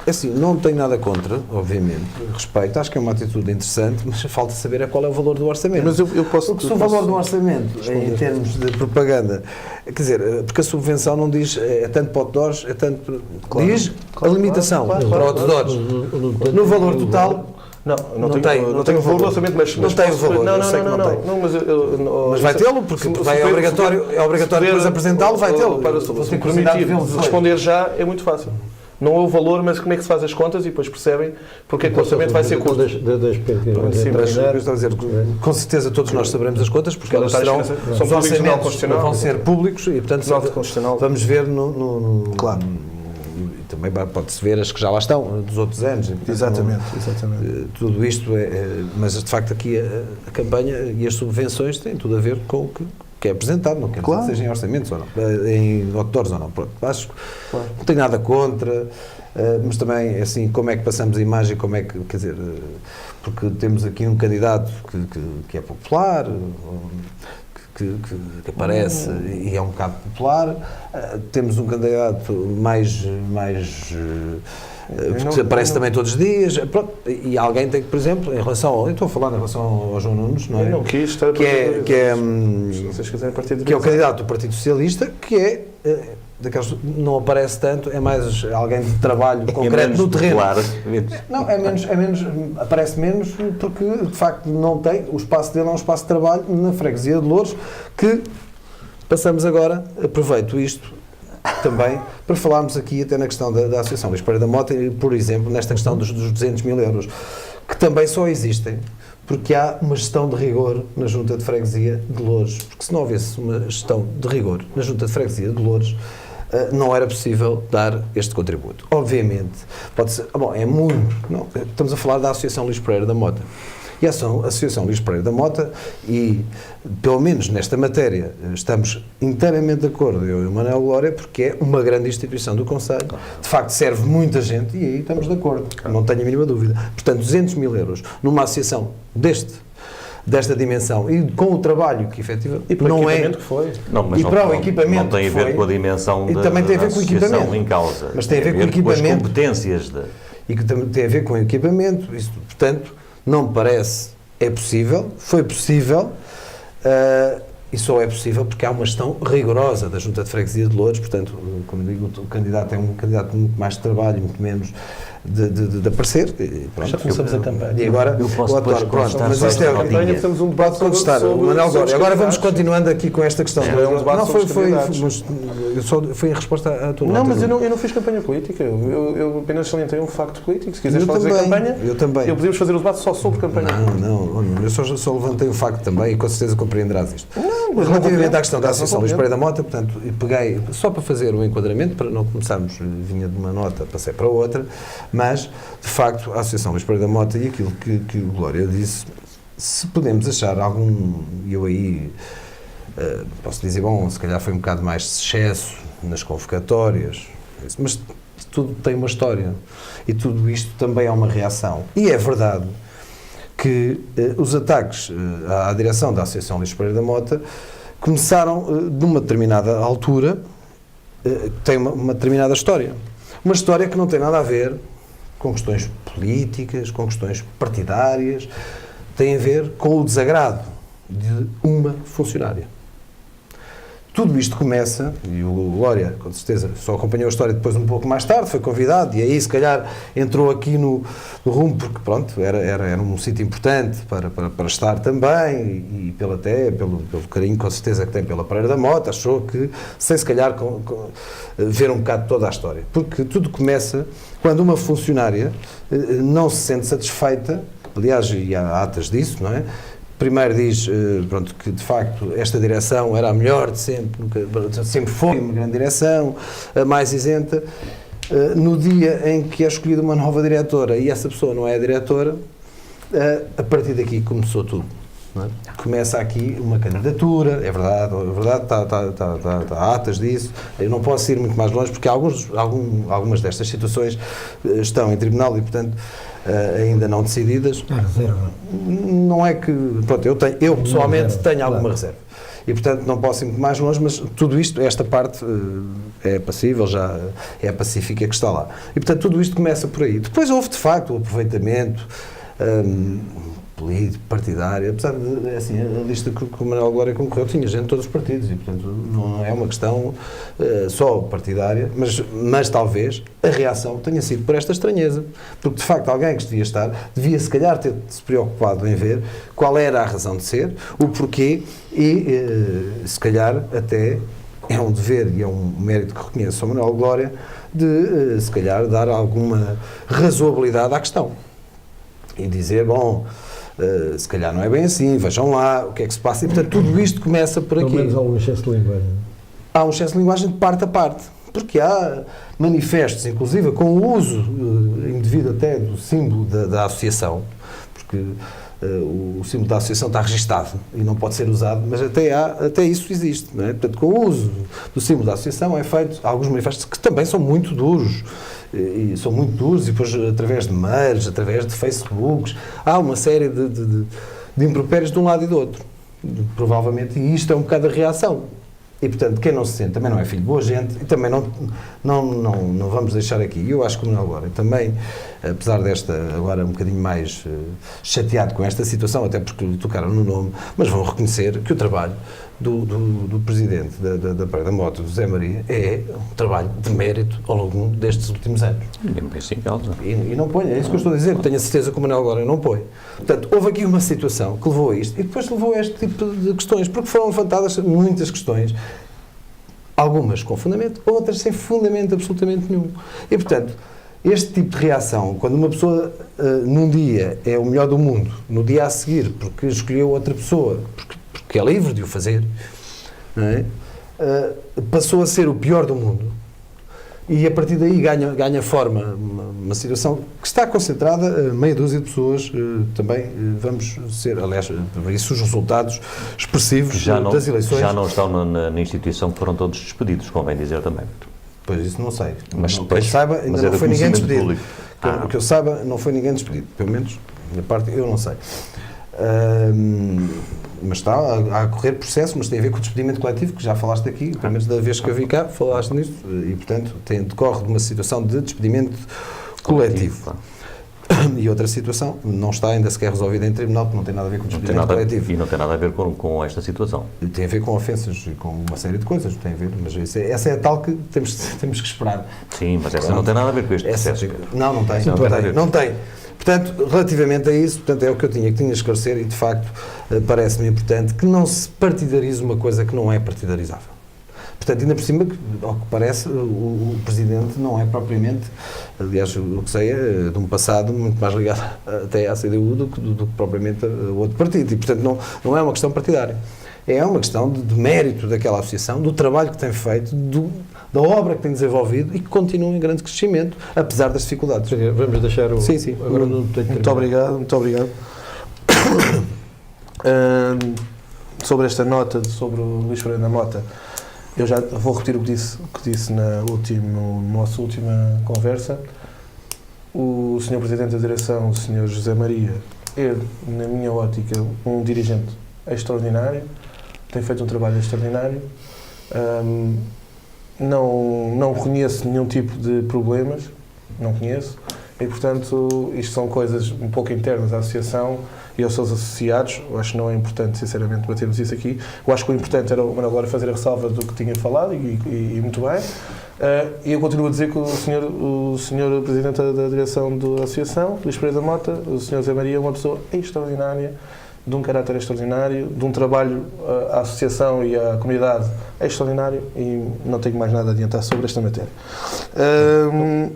assim, não tenho nada contra, obviamente, respeito, acho que é uma atitude interessante, mas falta saber qual é o valor do orçamento. Mas eu posso... Porque se o valor do orçamento, em termos de propaganda, quer dizer, porque a subvenção não diz é tanto para outdoors, é tanto... diz a limitação para outdoors. No valor total... Não tem valor do orçamento, mas não tem o valor. Mas vai tê-lo, porque é obrigatório depois apresentá-lo, vai tê-lo. Se me permitir responder já, é muito fácil. Não é o valor, mas como é que se faz as contas e depois percebem porque é que o orçamento vai ser curto. Com certeza todos nós saberemos as contas, porque elas serão, os orçamentos vão ser públicos e, portanto, vamos ver claro. Também pode-se ver as que já lá estão, dos outros anos. Exatamente. Tudo isto mas de facto aqui a campanha e as subvenções têm tudo a ver com o que é apresentado, não quer dizer que seja em orçamentos ou não, em outdoors ou não. Acho que não tenho nada contra, mas também, assim, como é que passamos a imagem, como é que, quer dizer, porque temos aqui um candidato que é popular, que aparece e é um bocado popular, temos um candidato mais que aparece também todos os dias, pronto, e alguém tem que, por exemplo, eu estou a falar em relação ao João Nunes, não é? Eu não quis estar que é o candidato do Partido Socialista, que é daqueles não aparece tanto, é mais alguém de trabalho concreto no terreno. Não, aparece menos porque de facto não tem, o espaço dele é um espaço de trabalho na freguesia de Loures, que passamos agora, aproveito isto também para falarmos aqui até na questão da Associação Luís Pereira da Mota, por exemplo, nesta questão dos 200 mil euros, que também só existem porque há uma gestão de rigor na Junta de Freguesia de Loures, porque se não houvesse uma gestão de rigor na Junta de Freguesia de Loures, não era possível dar este contributo. Obviamente, pode ser, é muito, não, estamos a falar da Associação Luís Pereira da Mota. E a Associação Luís Pereira da Mota, e pelo menos nesta matéria estamos inteiramente de acordo, eu e o Manuel Glória, porque é uma grande instituição do Conselho, de facto serve muita gente e aí estamos de acordo, não tenho a mínima dúvida. Portanto, 200 mil euros numa associação desta dimensão e com o trabalho que efetivamente e para não o equipamento é, que foi. Não, e para o equipamento não tem a ver com a dimensão da também tem a ver com o equipamento em causa. Mas tem a ver com o equipamento, com as competências e que também tem a ver com o equipamento. Isso, portanto, não me parece, foi possível, e só é possível porque há uma gestão rigorosa da Junta de Freguesia de Loures. Portanto, como digo, o candidato é um candidato muito mais de trabalho, muito menos de aparecer. E pronto, já começamos a campanha. E agora, eu posso depois contestar mas isto é a campanha, temos um debate pode contestar, Manuel Glória. Agora vamos continuando aqui com esta questão. Não, foi em resposta à tua Não, mas eu não fiz campanha política. Eu apenas salientei um facto político. Se quiseres fazer campanha, eu também. Eu podíamos fazer o debate só sobre campanha. Não, eu só levantei o facto também e com certeza compreenderás isto. Mas relativamente à questão da Associação Luís Pereira da Mota, portanto, peguei só para fazer o enquadramento, para não começarmos, vinha de uma nota, passei para outra, mas, de facto, a Associação Luís Pereira da Mota e aquilo que o Glória disse, se podemos achar algum, e eu aí posso dizer, se calhar foi um bocado mais de excesso nas convocatórias, mas tudo tem uma história e tudo isto também é uma reação. E é verdade que os ataques à direção da Associação Luís Pereira da Mota começaram de uma determinada altura, tem uma determinada história. Uma história que não tem nada a ver com questões políticas, com questões partidárias, tem a ver com o desagrado de uma funcionária. Tudo isto começa, e o Glória, com certeza, só acompanhou a história depois um pouco mais tarde, foi convidado, e aí se calhar entrou aqui no rumo, porque pronto, era um sítio importante para estar também, e pelo carinho com certeza que tem pela Pereira da Mota, achou que, sem se calhar ver um bocado toda a história. Porque tudo começa quando uma funcionária não se sente satisfeita, aliás, e há atas disso, não é? Primeiro diz, que de facto esta direção era a melhor de sempre, sempre foi uma grande direção, a mais isenta. No dia em que é escolhida uma nova diretora e essa pessoa não é a diretora, a partir daqui começou tudo. Não é? Começa aqui uma candidatura, é verdade, há atas disso. Eu não posso ir muito mais longe porque algumas destas situações estão em tribunal e, portanto, ainda não decididas. A reserva. Não é que... Pronto, eu pessoalmente tenho alguma reserva. E, portanto, não posso ir muito mais longe, mas tudo isto, esta parte é passível, já é pacífica que está lá. E, portanto, tudo isto começa por aí. Depois houve, de facto, o aproveitamento político, partidário, apesar de, assim, a lista que o Manuel Glória concorreu tinha gente de todos os partidos e, portanto, não é uma questão só partidária, mas talvez a reação tenha sido por esta estranheza, porque de facto alguém que devia se calhar ter-se preocupado em ver qual era a razão de ser, o porquê e se calhar até é um dever e é um mérito que reconheço ao Manuel Glória de se calhar dar alguma razoabilidade à questão e dizer, se calhar não é bem assim, vejam lá o que é que se passa e, portanto, tudo isto começa por aqui. Pelo menos há um excesso de linguagem. Há um excesso de linguagem de parte a parte, porque há manifestos, inclusive, com o uso indevido até do símbolo da associação, porque o símbolo da associação está registado e não pode ser usado, mas até isso existe, não é? Portanto, com o uso do símbolo da associação é feito alguns manifestos que também são muito duros, e depois através de mails, através de Facebooks, há uma série de impropérios de um lado e do outro, provavelmente, e isto é um bocado a reação. E, portanto, quem não se sente também não é filho de boa gente e também não vamos deixar aqui. Eu acho que o Manuel Glória também, apesar desta, agora um bocadinho mais chateado com esta situação, até porque lhe tocaram no nome, mas vão reconhecer que o trabalho do presidente da Moto, José Maria, é um trabalho de mérito ao longo destes últimos anos. Nem penso em causa. E não põe, é isso que eu estou a dizer, tenho a certeza que o Manuel Glória não põe. Portanto, houve aqui uma situação que levou a isto e depois levou a este tipo de questões, porque foram levantadas muitas questões, algumas com fundamento, outras sem fundamento absolutamente nenhum. E, portanto, este tipo de reação, quando uma pessoa num dia é o melhor do mundo, no dia a seguir, porque escolheu outra pessoa, porque é livre de o fazer, não é? Passou a ser o pior do mundo e a partir daí ganha forma uma situação que está concentrada meia dúzia de pessoas, também vamos ser, aliás, por isso os resultados expressivos das eleições... Já não estão na instituição que foram todos despedidos, convém dizer também. Pois isso não sei. Mas que eu saiba, ainda não foi ninguém despedido. O que eu saiba, não foi ninguém despedido. Pelo menos, da minha parte, eu não sei. Mas está a correr processo, mas tem a ver com o despedimento coletivo, que já falaste aqui, pelo menos da vez que eu vi cá, falaste nisso, e portanto decorre de uma situação de despedimento coletivo. E outra situação, não está ainda sequer resolvida em tribunal, porque não tem nada a ver com o despedimento coletivo. E não tem nada a ver com esta situação. Tem a ver com ofensas e com uma série de coisas, tem a ver, mas essa é a tal que temos que esperar. Sim, mas essa não tem nada a ver com este processo. Não tem. Portanto, relativamente a isso, portanto, é o que eu tinha que esclarecer e, de facto, parece-me importante que não se partidarize uma coisa que não é partidarizável. Portanto, ainda por cima, ao que parece, o Presidente não é propriamente, aliás, o que sei é de um passado muito mais ligado até à CDU do que propriamente a outro partido. E, portanto, não é uma questão partidária. É uma questão de mérito daquela associação, do trabalho que tem feito, da obra que tem desenvolvido e que continua em grande crescimento, apesar das dificuldades. Vamos deixar o... Sim. Agora não tenho muito obrigado. Sobre esta nota, sobre o Luís Fernando Mota, eu já vou repetir o que disse na nossa última conversa. O Sr. Presidente da Direção, o Sr. José Maria, é, na minha ótica, um dirigente extraordinário, tem feito um trabalho extraordinário, não conheço nenhum tipo de problemas, não conheço, e portanto isto são coisas um pouco internas à associação e aos seus associados. Eu acho que não é importante, sinceramente, batermos isso aqui. Eu acho que o importante era o Manuel Glória fazer a ressalva do que tinha falado e muito bem. E eu continuo a dizer que o senhor Presidente da Direção da Associação, Luís Pereira da Mota, o Sr. José Maria, é uma pessoa extraordinária, de um caráter extraordinário, de um trabalho à associação e à comunidade extraordinário, e não tenho mais nada a adiantar sobre esta matéria.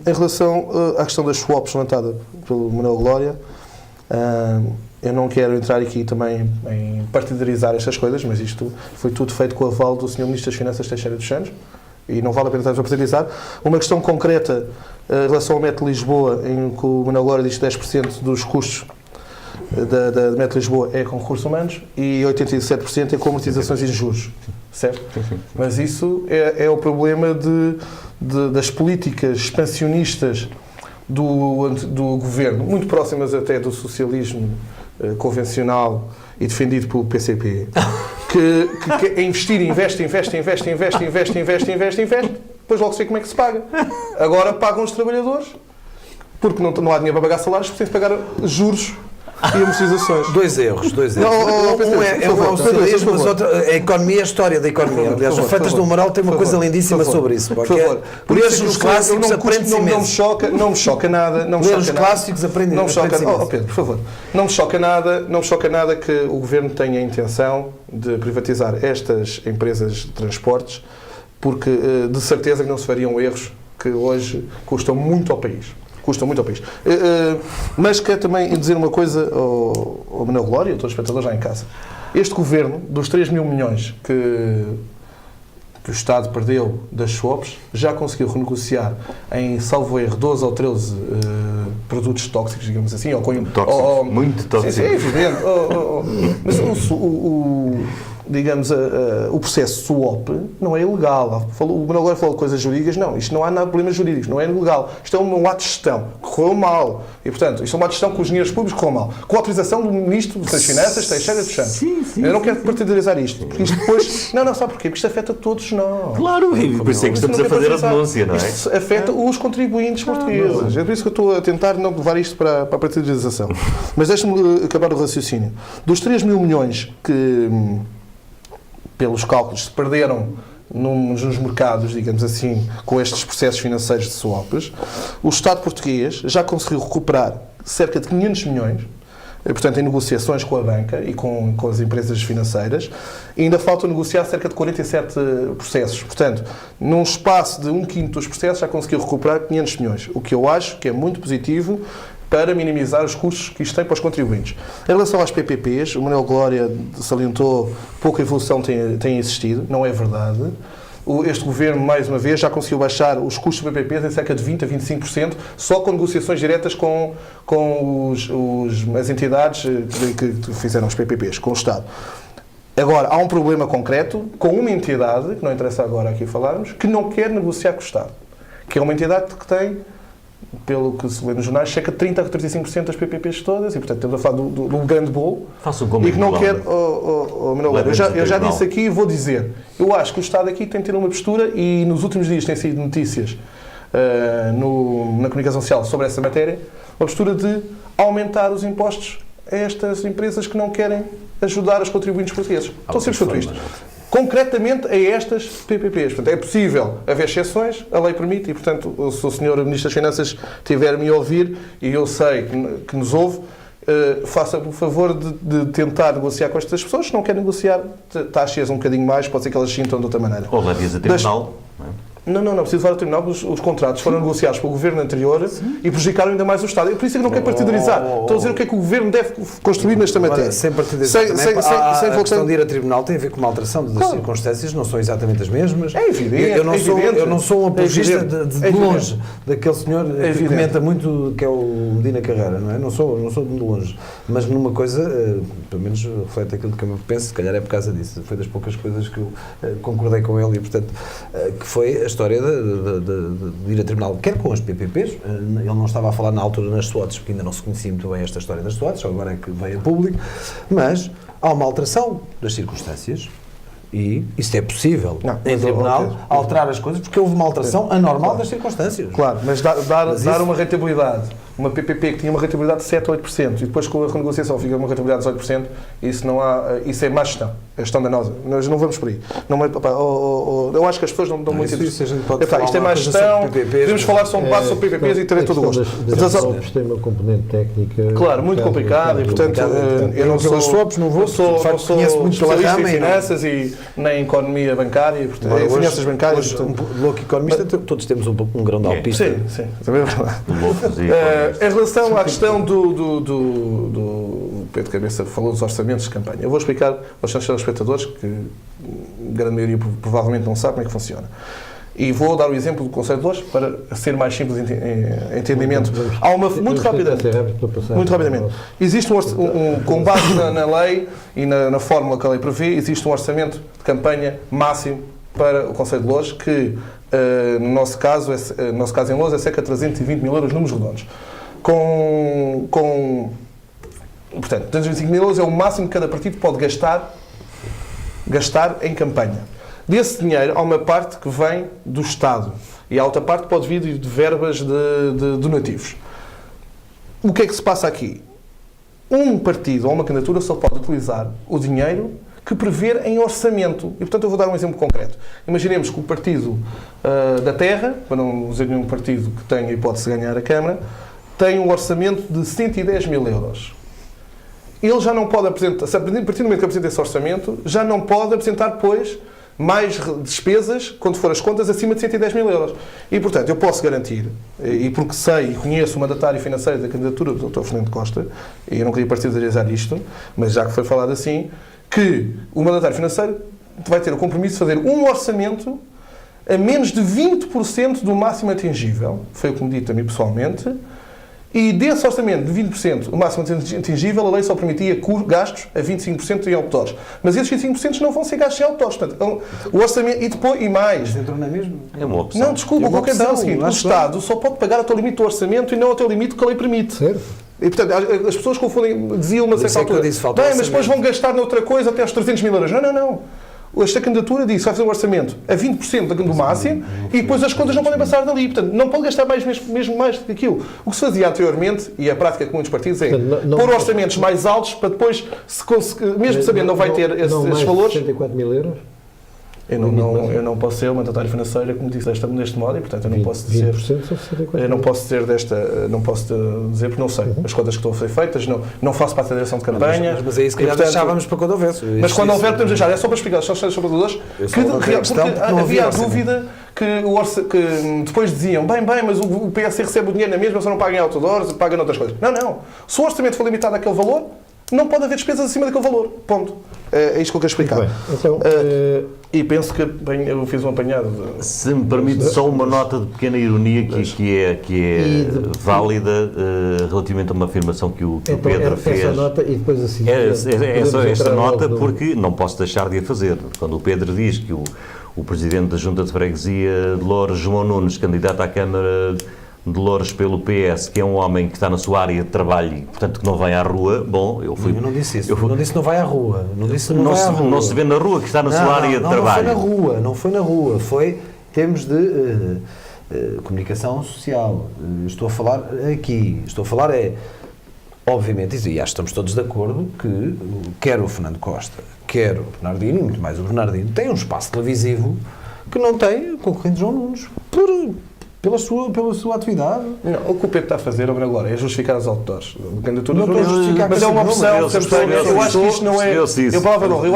Em relação à questão das swaps levantada pelo Manuel Glória, eu não quero entrar aqui também em partidarizar estas coisas, mas isto foi tudo feito com o aval do Sr. Ministro das Finanças, Teixeira dos Santos, e não vale a pena estarmos a partidarizar. Uma questão concreta em relação ao Metro Lisboa, em que o Manuel Glória diz que 10% dos custos da Metro Lisboa é com recursos humanos e 87% é com amortizações e juros, certo? Sim. Mas isso é o problema das políticas expansionistas do governo, muito próximas até do socialismo convencional e defendido pelo PCP, que é investir, investe, depois logo se vê como é que se paga. Agora pagam os trabalhadores, porque não há dinheiro para pagar salários, precisam pagar juros e amortizações. Dois erros. Um é o socialismo, mas outro é a economia, a história da economia. Aliás, o Freitas do Amaral tem uma coisa lindíssima sobre isso. Por isso, os clássicos aprendem-se imenso. Não me choca nada. Ler os clássicos aprendem-se imenso. Pedro, por favor. Não me choca nada que o Governo tenha a intenção de privatizar estas empresas de transportes, porque de certeza que não se fariam erros que hoje custam muito ao país. Mas quero também dizer uma coisa ao Manuel Glória e a todos os espectadores lá em casa. Este governo, dos 3 mil milhões que o Estado perdeu das swaps, já conseguiu renegociar em, salvo erro, 12 ou 13 produtos tóxicos, digamos assim. Muito tóxicos. Sim, é evidente. Mas digamos, o processo swap não é ilegal. O Manuel Glória falou de coisas jurídicas. Não, isto não há nada de problemas jurídicos, não é ilegal. Isto é um ato de gestão que correu mal. E, portanto, isto é um ato de gestão com os dinheiros públicos que correu mal. Com a autorização do Ministro das Finanças, Teixeira dos Santos. Eu não quero partidarizar isto, porque isto depois... Não, sabe porquê? Porque isto afeta todos nós. Claro, e por isso é que estamos a fazer a denúncia, não é? Isto afeta os contribuintes portugueses. É por isso que eu estou a tentar não levar isto para a partidarização. Mas deixe-me acabar o raciocínio. Dos 3 mil milhões que pelos cálculos, se perderam nos mercados, digamos assim, com estes processos financeiros de swaps. O Estado português já conseguiu recuperar cerca de 500 milhões, portanto, em negociações com a banca e com as empresas financeiras, e ainda falta negociar cerca de 47 processos. Portanto, num espaço de 1/5 dos processos, já conseguiu recuperar 500 milhões, o que eu acho que é muito positivo para minimizar os custos que isto tem para os contribuintes. Em relação às PPPs, o Manuel Glória salientou pouca evolução tem existido, não é verdade. Este Governo, mais uma vez, já conseguiu baixar os custos de PPPs em cerca de 20% a 25%, só com negociações diretas com as entidades que fizeram os PPPs, com o Estado. Agora, há um problema concreto com uma entidade, que não interessa agora aqui falarmos, que não quer negociar com o Estado, que é uma entidade que tem, pelo que se lê nos jornais, cerca de 30% a 35% das PPPs todas, e portanto estamos a falar do grande bolo, e que não quer... Eu já disse aqui e vou dizer, eu acho que o Estado aqui tem de ter uma postura, e nos últimos dias tem sido notícias na comunicação social sobre essa matéria, uma postura de aumentar os impostos a estas empresas que não querem ajudar os contribuintes portugueses. Estou sempre quanto isto. Concretamente a estas PPPs. Portanto, é possível haver exceções, a lei permite, e, portanto, se o Sr. Ministro das Finanças tiver-me a ouvir, e eu sei que nos ouve, faça o favor de tentar negociar com estas pessoas. Se não quer negociar, taxas um bocadinho mais, pode ser que elas sintam de outra maneira. Ou levias a tribunal. Não preciso falar do tribunal, os contratos foram negociados pelo Governo anterior e prejudicaram ainda mais o Estado. Por isso é que não quero partidarizar. Estou a dizer o que é que o Governo deve construir nesta matéria. Sem partidarizar também, a questão de ir a tribunal tem a ver com uma alteração das circunstâncias, não são exatamente as mesmas. É evidente. Eu não sou um apologista de longe daquele senhor que comenta muito, que é o Medina Carreira, não é? Não sou de longe. Mas numa coisa, pelo menos reflete aquilo que eu penso, se calhar é por causa disso. Foi das poucas coisas que eu concordei com ele e, portanto, que foi a história de ir a tribunal, quer com as PPPs, ele não estava a falar na altura nas SWOTs, porque ainda não se conhecia muito bem esta história das SWOTs, só agora é que veio a público, mas há uma alteração das circunstâncias e isso é possível em tribunal alterar as coisas, porque houve uma alteração anormal das circunstâncias. Claro, mas dar uma rentabilidade, uma PPP que tinha uma rentabilidade de 7 a 8%, e depois com a renegociação fica uma rentabilidade de 18%, isso é má gestão, é gestão danosa. Nós não vamos por aí. Eu acho que as pessoas não dão muito isso. Isto é má gestão, podemos falar só um passo sobre PPPs e terei todo o gosto. As swaps têm uma componente técnica... Claro, muito complicada, e portanto, eu não sou... swaps, não vou, conheço muito especialista em finanças e nem economia bancária, portanto, finanças bancárias. Louco economista, todos temos um grão de alpista. Sim, também é verdade. Em relação à questão do Pedro Cabeça falou dos orçamentos de campanha, eu vou explicar aos seus telespectadores, que a grande maioria provavelmente não sabe como é que funciona. E vou dar o exemplo do Conselho de Louros para ser mais simples em entendimento. Há uma muito rapidamente. Existe com base na lei e na fórmula que a lei prevê, existe um orçamento de campanha máximo para o Conselho de Louros que no nosso caso em Louros é cerca de 320 mil euros, números redondos. Portanto, 325 mil euros é o máximo que cada partido pode gastar em campanha. Desse dinheiro, há uma parte que vem do Estado e a outra parte pode vir de verbas de donativos. O que é que se passa aqui? Um partido ou uma candidatura só pode utilizar o dinheiro que prever em orçamento. E, portanto, eu vou dar um exemplo concreto. Imaginemos que o partido da Terra, para não dizer nenhum partido que tenha hipótese de ganhar a Câmara, tem um orçamento de 110 mil euros. Ele já não pode apresentar, a partir do momento que apresenta esse orçamento, já não pode apresentar depois mais despesas, quando for as contas, acima de 110 mil euros. E, portanto, eu posso garantir, e porque sei e conheço o mandatário financeiro da candidatura do Dr. Fernando Costa, e eu não queria partidarizar isto, mas já que foi falado assim, que o mandatário financeiro vai ter o compromisso de fazer um orçamento a menos de 20% do máximo atingível, foi o que me dito a mim pessoalmente, e desse orçamento de 20%, o máximo atingível, a lei só permitia gastos a 25% em outdoors. Mas esses 25% não vão ser gastos em outdoors. Portanto, o orçamento, e mais... Entrou na mesma? É uma opção. Não, desculpa, o que eu quero dizer é o seguinte, o Estado só pode pagar até o limite do orçamento e não até o limite que a lei permite. Certo. E, portanto, as pessoas confundem, diziam uma certa altura, mas depois vão gastar noutra coisa até aos 300 mil euros. Não. Esta candidatura disse que vai fazer um orçamento a 20% do máximo e depois as contas não podem passar dali. Portanto, não pode gastar mesmo mais do que aquilo. O que se fazia anteriormente, e a prática com muitos partidos, é pôr orçamentos mais altos para depois, mesmo sabendo não vai ter esses valores... 64 mil euros? Eu não posso ser uma mandatária financeira, como disse, neste modo, e portanto eu não posso dizer. 20% são 64 eu não posso dizer porque não sei. As contas que estão a ser feitas, não faço parte da direção de campanha. Mas é isso que deixávamos para quando houvesse. Mas quando houver, podemos deixar. É só para explicar, só para os porque havia a dúvida que depois diziam, bem, mas o PS recebe o dinheiro na mesma, só não paga em outdoors, paga noutras coisas. Não. Se o orçamento for limitado àquele valor, não pode haver despesas acima daquele valor. Ponto. É isto que eu quero explicar. Bem, então, e penso que eu fiz um apanhado. Se me permite só uma nota de pequena ironia que é válida relativamente a uma afirmação que o Pedro fez. Essa nota e depois assim. É só esta nota porque não posso deixar de a fazer. Quando o Pedro diz que o Presidente da Junta de Freguesia de Loures, João Nunes, candidato à Câmara de Loures pelo PS, que é um homem que está na sua área de trabalho e, portanto, que não vai à rua, bom, eu fui... Eu não disse isso, não disse não vai à rua, não se vê na rua, que está na sua área de trabalho. Não foi na rua, foi em termos de comunicação social. Estou a falar obviamente, e acho que estamos todos de acordo que quer o Fernando Costa, quer o Bernardino, e muito mais o Bernardino, tem um espaço televisivo que não tem o concorrente João Nunes, pela sua atividade. Não, o que o Pedro está a fazer agora é justificar as outdoors. Não estou a justificar, mas é uma opção. Eu acho que isto não é. Eu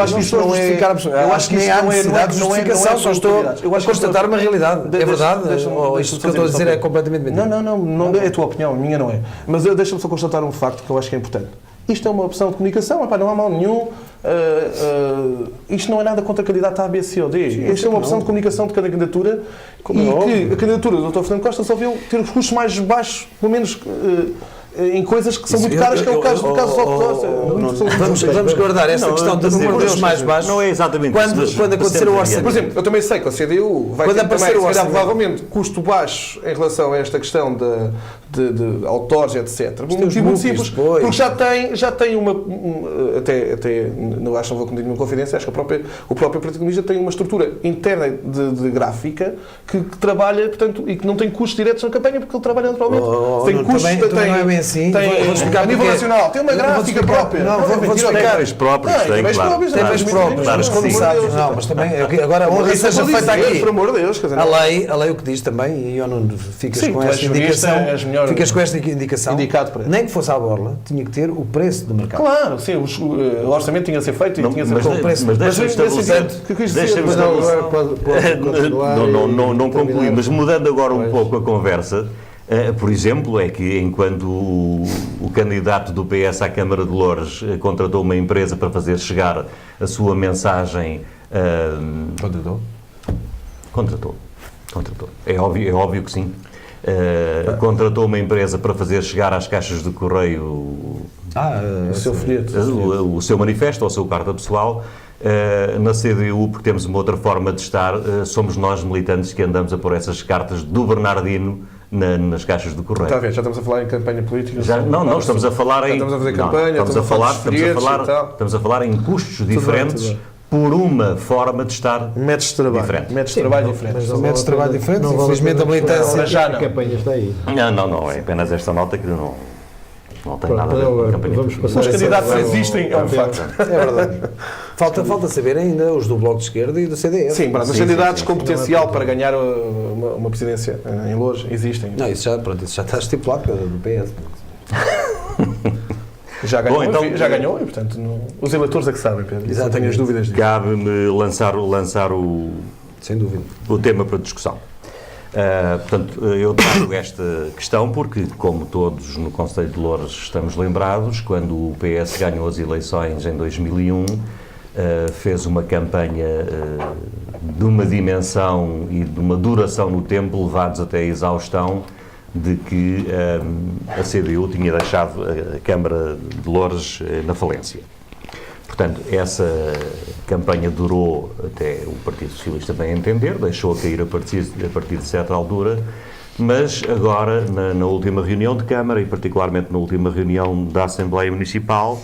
acho que isto não é. Eu acho que nem há necessidade de justificação, só estou a constatar uma realidade. É verdade? Isto que eu estou a dizer é completamente mentira. Não, é a tua opinião, a minha não é. Mas deixa-me só constatar um facto que eu acho que é importante. Isto é uma opção de comunicação, não há mal nenhum. Isto não é nada contra a candidata A, B, C ou D. Isto é uma opção de comunicação de cada candidatura e que a candidatura do Dr. Fernando Costa só viu ter os custos mais baixos, pelo menos em coisas que são muito caras, que é o caso dos outdoors. Vamos guardar esta questão dos custos mais baixos. Não é exatamente quando acontecer o orçamento. Por exemplo, eu também sei que a CDU vai ter também, provavelmente, custo baixo em relação a esta questão de outdoors, etc. Por um motivo muito simples, porque já tem uma... Até não acho que não vou cometer nenhuma confidência, acho que o próprio Partido Comunista tem uma estrutura interna de gráfica que trabalha, portanto, e que não tem custos diretos na campanha, porque ele trabalha naturalmente. Tem custos, não é bem assim. A nível nacional, tem uma gráfica própria. Vou explicar. Tem meios próprios, tem meios próprios. Mas como sabes, mas também, agora a honra seja feita aqui. Por amor de Deus. A lei o que diz também, e eu não ficas com esta indicação, nem que fosse à borla, tinha que ter o preço do mercado. Claro, sim, o orçamento tinha que ser feito e tinha que ser com o preço. Mas deixa-me estabelecer. Não concluí, mas mudando agora um pouco a conversa. Por exemplo, é que enquanto o candidato do PS à Câmara de Loures contratou uma empresa para fazer chegar a sua mensagem... Contratou. É óbvio que sim. Contratou uma empresa para fazer chegar às caixas de correio o seu folheto. O seu manifesto ou a sua carta pessoal. Na CDU, porque temos uma outra forma de estar, somos nós militantes que andamos a pôr essas cartas do Bernardino nas caixas de correio. Está a ver, já estamos a falar em campanha política? Não, estamos a falar em... Estamos a fazer campanha, estamos a falar em custos diferentes por uma forma de estar métodos de trabalho diferentes. Métodos de trabalho diferentes, infelizmente a militância... Já não. A campanha está aí. Não, é apenas esta nota que não tem nada a ver com a campanha. Os candidatos existem, é um facto. É verdade. Falta saber ainda os do Bloco de Esquerda e do CDS. Sim, mas candidatos com potencial para ganhar uma presidência em Loures existem. Não, isso já está estipulado do PS. Já ganhou e, portanto, os eleitores é que sabem, Pedro. Exatamente. Não tenho as dúvidas disso. Cabe-me lançar sem dúvida, o tema para discussão. Portanto, eu trago esta questão porque, como todos no Conselho de Loures estamos lembrados, quando o PS ganhou as eleições em 2001, fez uma campanha de uma dimensão e de uma duração no tempo levados até a exaustão de que a CDU tinha deixado a Câmara de Loures na falência. Portanto, essa campanha durou até o Partido Socialista bem entender, deixou a cair a partir de certa altura, mas agora, na última reunião de Câmara, e particularmente na última reunião da Assembleia Municipal,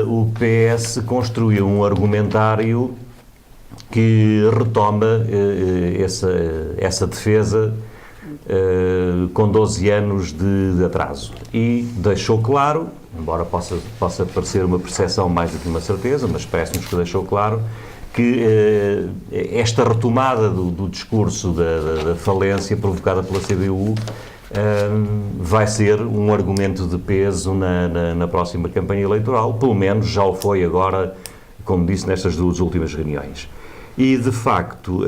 o PS construiu um argumentário que retoma essa defesa com 12 anos de atraso. E deixou claro, embora possa parecer uma percepção mais do que uma certeza, mas parece-nos que deixou claro que esta retomada do discurso da falência provocada pela CDU vai ser um argumento de peso na próxima campanha eleitoral, pelo menos já o foi agora, como disse, nestas duas últimas reuniões. E, de facto,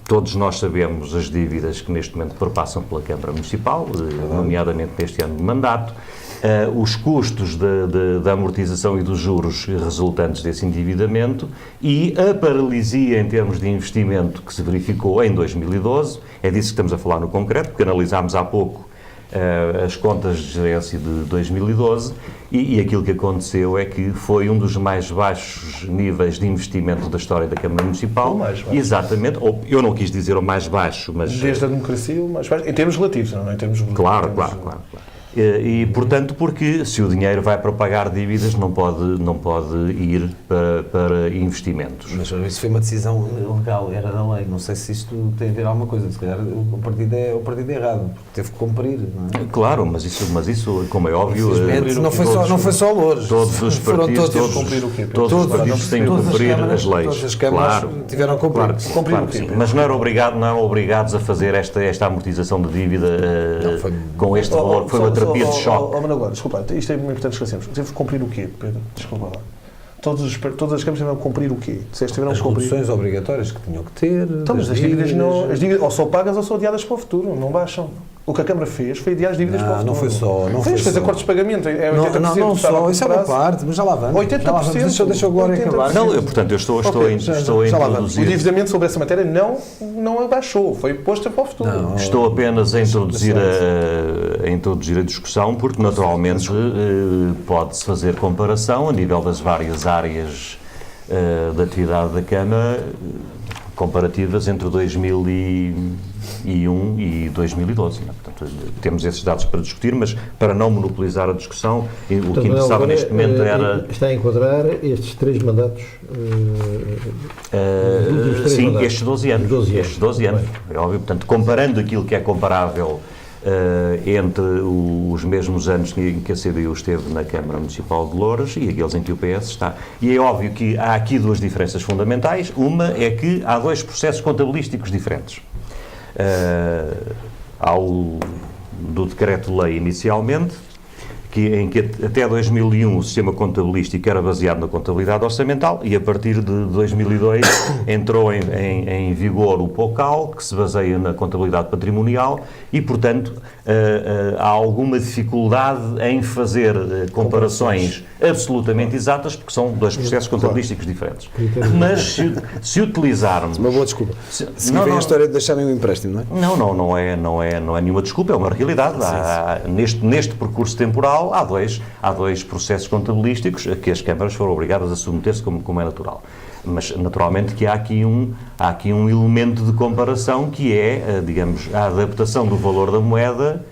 todos nós sabemos as dívidas que neste momento perpassam pela Câmara Municipal, nomeadamente neste ano de mandato, os custos da amortização e dos juros resultantes desse endividamento e a paralisia em termos de investimento que se verificou em 2012, é disso que estamos a falar no concreto, porque analisámos há pouco as contas de gerência de 2012 e aquilo que aconteceu é que foi um dos mais baixos níveis de investimento da história da Câmara Municipal. O mais baixo. Exatamente, ou eu não quis dizer o mais baixo, mas... Desde a democracia, o mais baixo, em termos relativos, não em termos... Claro. E, portanto, porque se o dinheiro vai para pagar dívidas, não pode ir para investimentos. Mas isso foi uma decisão legal, era da lei. Não sei se isto tem a ver alguma coisa. Se calhar o partido é errado, porque teve que cumprir, não é? Claro, mas isso, como é óbvio... Não foi só Loures. Todos os partidos têm que cumprir as leis. Todas as câmaras tiveram que cumprir. Claro que sim. Mas não eram obrigados a fazer esta amortização de dívida com este valor, que foi uma terapia de choque. Agora, desculpa, isto é muito importante esclarecermos. Teve que cumprir o quê, Pedro? Desculpa lá. Todas as câmaras tiveram que cumprir o quê? As reduções obrigatórias que tinham que ter. Então, mas as dívidas ou são pagas ou são adiadas para o futuro, não baixam. O que a Câmara fez foi adiar as dívidas para o futuro. Não foi só. Fez acordos de pagamento. Não só, isso é uma parte, mas já lá vamos. 80%. Deixa o Glória acabar. Não, portanto, eu estou a introduzir... O endividamento sobre essa matéria não abaixou, foi posto para o futuro. Estou apenas a introduzir a discussão, porque naturalmente pode-se fazer comparação a nível das várias áreas da atividade da Câmara, comparativas entre 2001 e 2012. Não é? Portanto, temos esses dados para discutir, mas para não monopolizar a discussão, o que interessava neste momento era... Está a enquadrar estes 3 mandatos? Sim, mandatos. Estes 12 anos. Estes 12 anos, é óbvio. Portanto, comparando aquilo que é comparável entre os mesmos anos em que a CDU esteve na Câmara Municipal de Loures e aqueles em que o PS está. E é óbvio que há aqui 2 diferenças fundamentais. Uma é que há 2 processos contabilísticos diferentes. Há o do decreto-lei inicialmente, em que até 2001 o sistema contabilístico era baseado na contabilidade orçamental e a partir de 2002 entrou em vigor o POCAL, que se baseia na contabilidade patrimonial e, portanto, há alguma dificuldade em fazer comparações absolutamente exatas, porque são 2 processos contabilísticos diferentes. Mas se utilizarmos... Uma boa desculpa. Se vem a história de deixarem um empréstimo, não é? Não é nenhuma desculpa, é uma realidade. Neste percurso temporal há dois processos contabilísticos a que as câmaras foram obrigadas a submeter-se como é natural. Mas, naturalmente, que há aqui um elemento de comparação que é, digamos, a adaptação do valor da moeda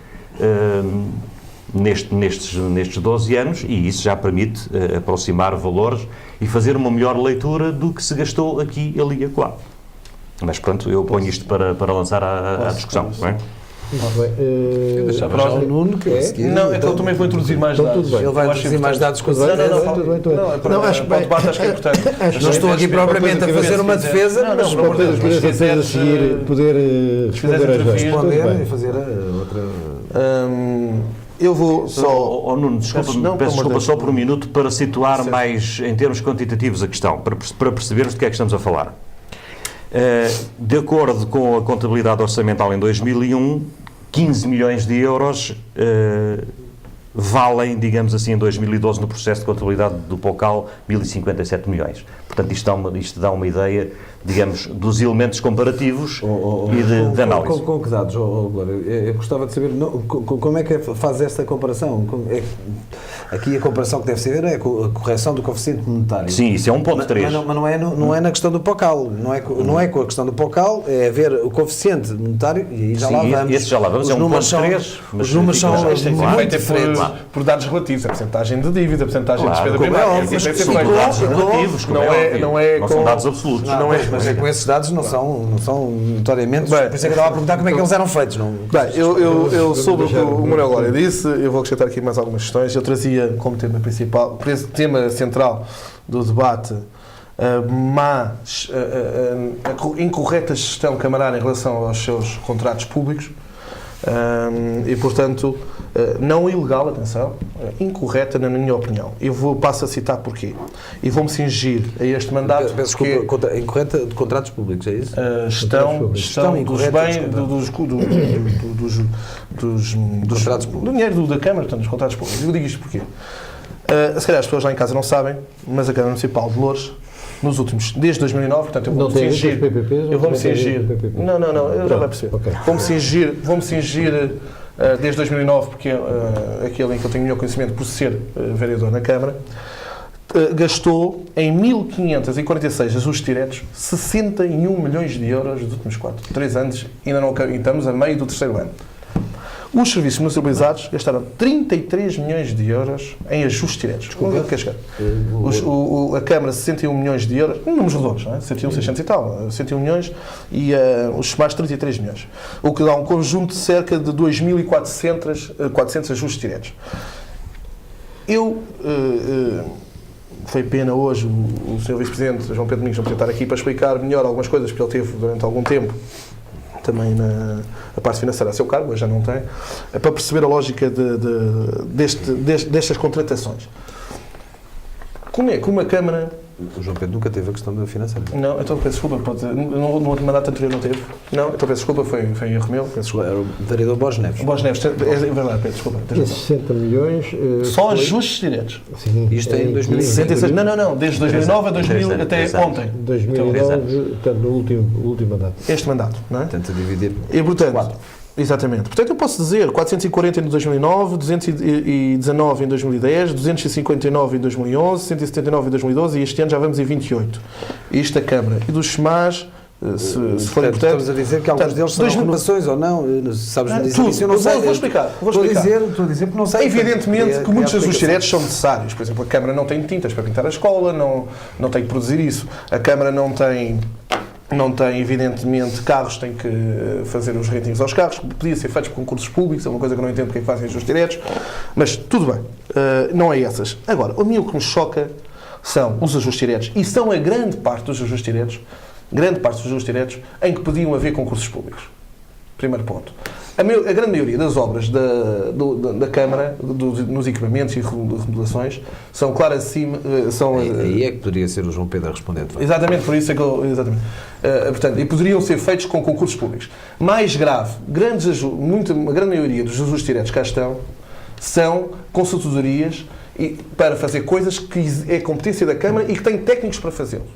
nestes 12 anos e isso já permite aproximar valores e fazer uma melhor leitura do que se gastou aqui, ali e acolá. Mas, pronto, eu ponho isto para lançar a discussão, não é? Eu deixava já o Nuno, que é seguir. Não, então também vou introduzir mais dados. Ele vai introduzir mais dados com os Não, acho que é importante. Não estou aqui propriamente a fazer uma defesa, mas para Pedro Pereira a seguir poder responder às vezes. Responder e fazer a outra... Eu vou só... Nuno, peço desculpa só por um minuto para situar mais em termos quantitativos a questão, para percebermos de que é que estamos a falar. De acordo com a contabilidade orçamental em 2001, 15 milhões de euros valem, digamos assim, em 2012, no processo de contabilidade do POCAL, 1.057 milhões. Portanto, isto dá uma ideia, digamos, dos elementos comparativos e de análise. Com que dados, Glória? Eu gostava de saber como é que faz esta comparação. Aqui a comparação que deve ser é a correção do coeficiente monetário. Sim, isso é 1.3. Mas não é na questão do POCAL. Não é com a questão do POCAL, é ver o coeficiente monetário e aí já lá vamos. Esse já lá vamos, é 1.3. Os números são muito diferentes. Por dados relativos, a porcentagem de dívida, a porcentagem de despesa primária. São dados relativos, como é Não são dados absolutos. Mas com esses dados não são notoriamente. Por isso é que eu estava a perguntar como é que eles eram feitos. Não... Bem, eu soube o que o Manuel Glória disse, eu vou acrescentar aqui mais algumas questões. Eu trazia como tema principal, tema central do debate, a incorreta gestão camarária em relação aos seus contratos públicos. E, portanto, não ilegal, atenção, incorreta na minha opinião. Passo a citar porquê. E vou-me cingir a este mandato. Peço desculpa, incorreta de contratos públicos, é isso? Gestão dos bens, dos contratos públicos. Do dinheiro da Câmara, portanto, dos contratos públicos. Eu digo isto porquê. Se calhar as pessoas lá em casa não sabem, mas a Câmara Municipal de Loures, desde 2009, portanto, eu vou-me cingir. Não, eu já vai perceber. Okay. Vou-me cingir desde 2009, porque é aquele em que eu tenho o melhor conhecimento por ser vereador na Câmara, gastou em 1.546 ajustes diretos 61 milhões de euros nos últimos 3 anos, ainda não estamos a meio do 3º ano. Os serviços municipalizados gastaram 33 milhões de euros em ajustes diretos. A Câmara, 61 milhões de euros, números redondos, não é? 61, 600 e tal, 61 milhões, e os SMAs 33 milhões. O que dá um conjunto de cerca de 2.400 ajustes diretos. Foi pena hoje o Sr. Vice-Presidente, João Pedro Domingos, não poder estar aqui para explicar melhor algumas coisas, porque ele teve durante algum tempo também na parte financeira a seu cargo, mas já não tem, para perceber a lógica destas contratações. Como é que uma Câmara... O João Pedro nunca teve a questão da financeira. Não, então peço desculpa, no mandato anterior não teve. Não, então peço desculpa, foi erro meu. Era o vereador Borges Neves. Borges Neves, é verdade, peço desculpa. 60 milhões... Só ajustes diretos. Sim. Isto é em 2016. Não, desde 2009 a 2000 até ontem. 2009, portanto, no último mandato. Este mandato, não é? Portanto, a dividir. E, portanto, exatamente. Portanto, eu posso dizer 440 em 2009, 219 em 2010, 259 em 2011, 179 em 2012 e este ano já vamos em 28. Isto da Câmara. E dos SMAs, se for importante... Estamos a dizer que alguns deles são renovações ou não? Sabes-me dizer isso? Eu não sei. Vou explicar. Estou a dizer porque não sei. Evidentemente que muitos ajustes diretos são necessários. Por exemplo, a Câmara não tem tintas para pintar a escola, não tem que produzir isso. A Câmara não tem, evidentemente, carros, tem que fazer os ratings aos carros, podia ser feitos por concursos públicos, é uma coisa que eu não entendo porque é que fazem ajustes diretos, mas tudo bem, não é essas. Agora, a mim o que me choca são os ajustes diretos, e são a grande parte dos ajustes diretos, em que podiam haver concursos públicos. Primeiro ponto. A grande maioria das obras da Câmara, nos equipamentos e remodelações, são claras acima... Aí é que poderia ser o João Pedro a responder. Exatamente, por isso é que eu... Exatamente. Portanto, e poderiam ser feitos com concursos públicos. Mais grave, a grande maioria dos ajustes diretos que cá estão são consultorias para fazer coisas que é competência da Câmara e que têm técnicos para fazê-lo.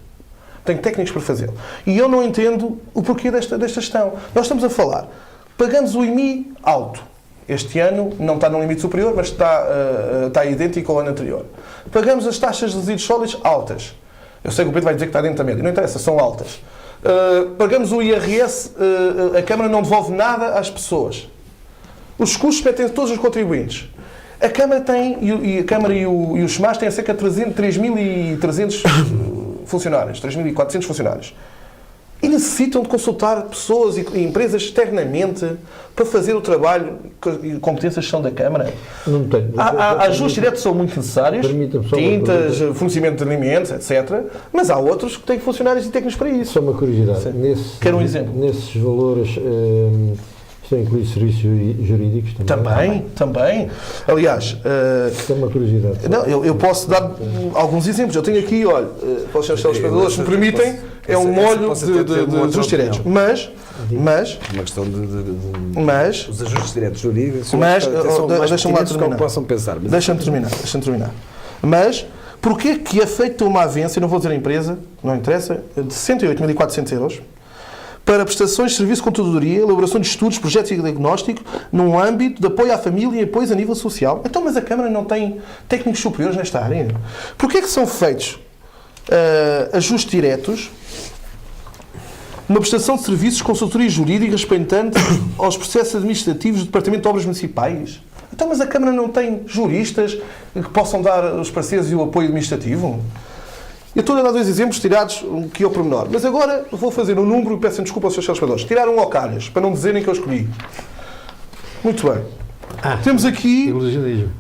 E eu não entendo o porquê desta gestão. Nós estamos a falar... Pagamos o IMI alto. Este ano não está num limite superior, mas está idêntico ao ano anterior. Pagamos as taxas de resíduos sólidos altas. Eu sei que o Pedro vai dizer que está dentro da média. Não interessa, são altas. Pagamos o IRS, a Câmara não devolve nada às pessoas. Os custos metem todos os contribuintes. A Câmara e os SMAs têm cerca de 3.300 funcionários, 3.400 funcionários. E necessitam de consultar pessoas e empresas externamente para fazer o trabalho e competências são da Câmara. Não tem. Ajustes diretos são muito necessários, tintas, fornecimento de alimentos, etc. Mas há outros que têm funcionários e técnicos para isso. Só uma curiosidade. Quero um exemplo. Nesses valores estão incluídos serviços jurídicos Também. Aliás... Isto é uma curiosidade. Não, eu posso dar alguns exemplos. Eu tenho aqui, olha, para os senhores telespectadores, se me permitem, é um molho de ajustes diretos. Mas... Uma questão Mas... Os ajustes diretos jurídicos... Deixa-me lá terminar. Possam pensar. Deixa-me terminar. Mas... Porquê que é feita uma avança, não vou dizer a empresa, não interessa, de 108.400 euros para prestações de serviço de contadoria, elaboração de estudos, projetos e diagnóstico num âmbito de apoio à família e apoio a nível social? Então, mas a Câmara não tem técnicos superiores nesta área? Porquê que são feitos ajustes diretos, uma prestação de serviços de consultoria jurídica respeitante aos processos administrativos do Departamento de Obras Municipais? Então, mas a Câmara não tem juristas que possam dar os pareceres e o apoio administrativo? Eu estou a dar 2 exemplos tirados aqui ao pormenor. Mas agora vou fazer um número e peço desculpa aos seus telespectadores. Tiraram ao calhas, para não dizerem que eu escolhi. Muito bem. Temos aqui... Elogiadismo.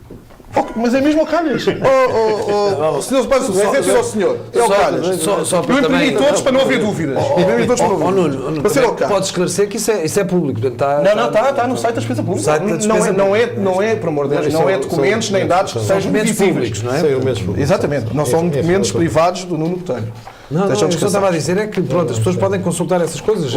Mas é mesmo ao calhas. Senhor Padre Suplente, é o senhor. É ao calhas. Eu imprimi todos para não haver dúvidas. Para ser ao calhas. Pode esclarecer que isso é público. Está no site da despesa pública. Não é, por amor de Deus, não é documentos nem dados que sejam públicos, não é? Exatamente. Não são documentos privados do Nuno Botelho. Não, o que eu estava a dizer é que pronto, as pessoas podem consultar essas coisas.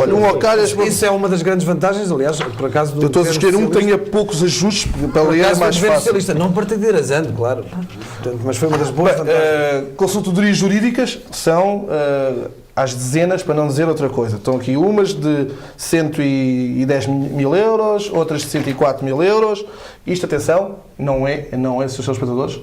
Isso é uma das grandes vantagens, aliás, por acaso... Eu estou a escolher um que tenha poucos ajustes para ler mais fácil. Não partidarizando, claro. Portanto, mas foi uma das boas vantagens. Consultorias jurídicas são às dezenas, para não dizer outra coisa. Estão aqui umas de 110 mil euros, outras de 104 mil euros. Isto, atenção, não é, seus espectadores,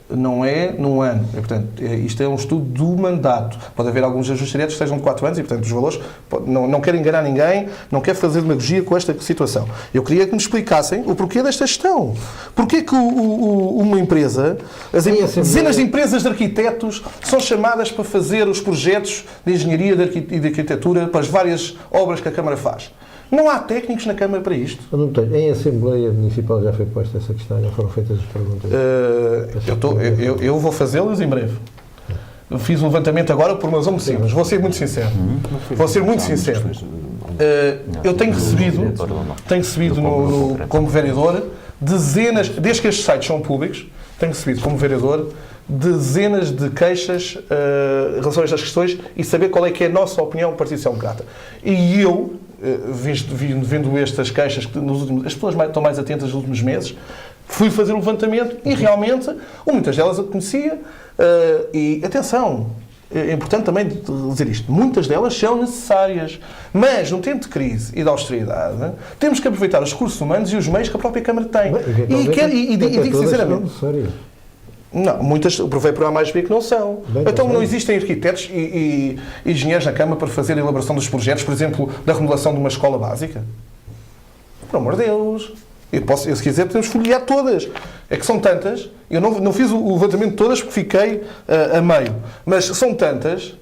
não é num ano. E, portanto, isto é um estudo do mandato. Pode haver alguns ajustes diretos que sejam de 4 anos e, portanto, os valores... Não quero enganar ninguém, não quero fazer demagogia com esta situação. Eu queria que me explicassem o porquê desta gestão. Porquê que uma empresa, dezenas de empresas de arquitetos são chamadas para fazer os projetos de engenharia e de arquitetura para as várias obras que a Câmara faz? Não há técnicos na Câmara para isto? Em Assembleia Municipal já foi posta essa questão, já foram feitas as perguntas? Eu vou fazê-las em breve. Eu fiz um levantamento agora por uma razão muito simples. Vou ser muito sincero. Eu tenho recebido como vereador, dezenas, desde que estes sites são públicos, tenho recebido como vereador dezenas de queixas em relação a estas questões e saber qual é que é a nossa opinião do Partido Social Democrata. E eu, vendo estas queixas, que as pessoas estão mais atentas nos últimos meses, fui fazer um levantamento e realmente, muitas delas eu conhecia, e atenção, é importante também dizer isto, muitas delas são necessárias, mas num tempo de crise e de austeridade, temos que aproveitar os recursos humanos e os meios que a própria Câmara tem. E digo sinceramente... Não, muitas, provei por A mais B que não são. Então não existem arquitetos e engenheiros na Câmara para fazer a elaboração dos projetos, por exemplo, da remodelação de uma escola básica? Por amor de Deus. Se quiser, podemos folhear todas. É que são tantas. Eu não fiz o levantamento de todas porque fiquei a meio. Mas são tantas,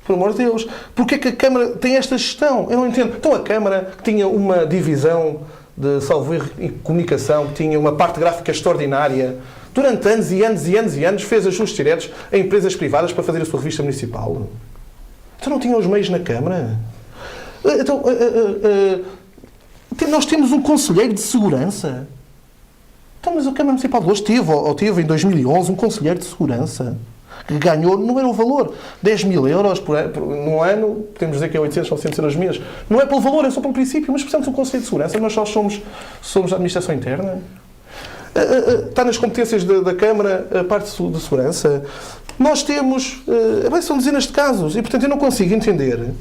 por amor de Deus. Porquê é que a Câmara tem esta gestão? Eu não entendo. Então a Câmara que tinha uma divisão de salvo erro e comunicação, que tinha uma parte gráfica extraordinária, durante anos e anos e anos e anos, fez ajustes diretos a empresas privadas para fazer a sua revista municipal. Então não tinham os meios na Câmara? Então, nós temos um conselheiro de segurança. Então, mas a Câmara Municipal de hoje teve em 2011 um conselheiro de segurança que ganhou, não era o valor, 10 mil euros no ano, podemos dizer que é 800 ou 900 euros mês. Não é pelo valor, é só pelo princípio, mas precisamos de um conselheiro de segurança, nós só somos da administração interna. Está nas competências da Câmara a parte de segurança. Nós temos... são dezenas de casos e, portanto, eu não consigo entender.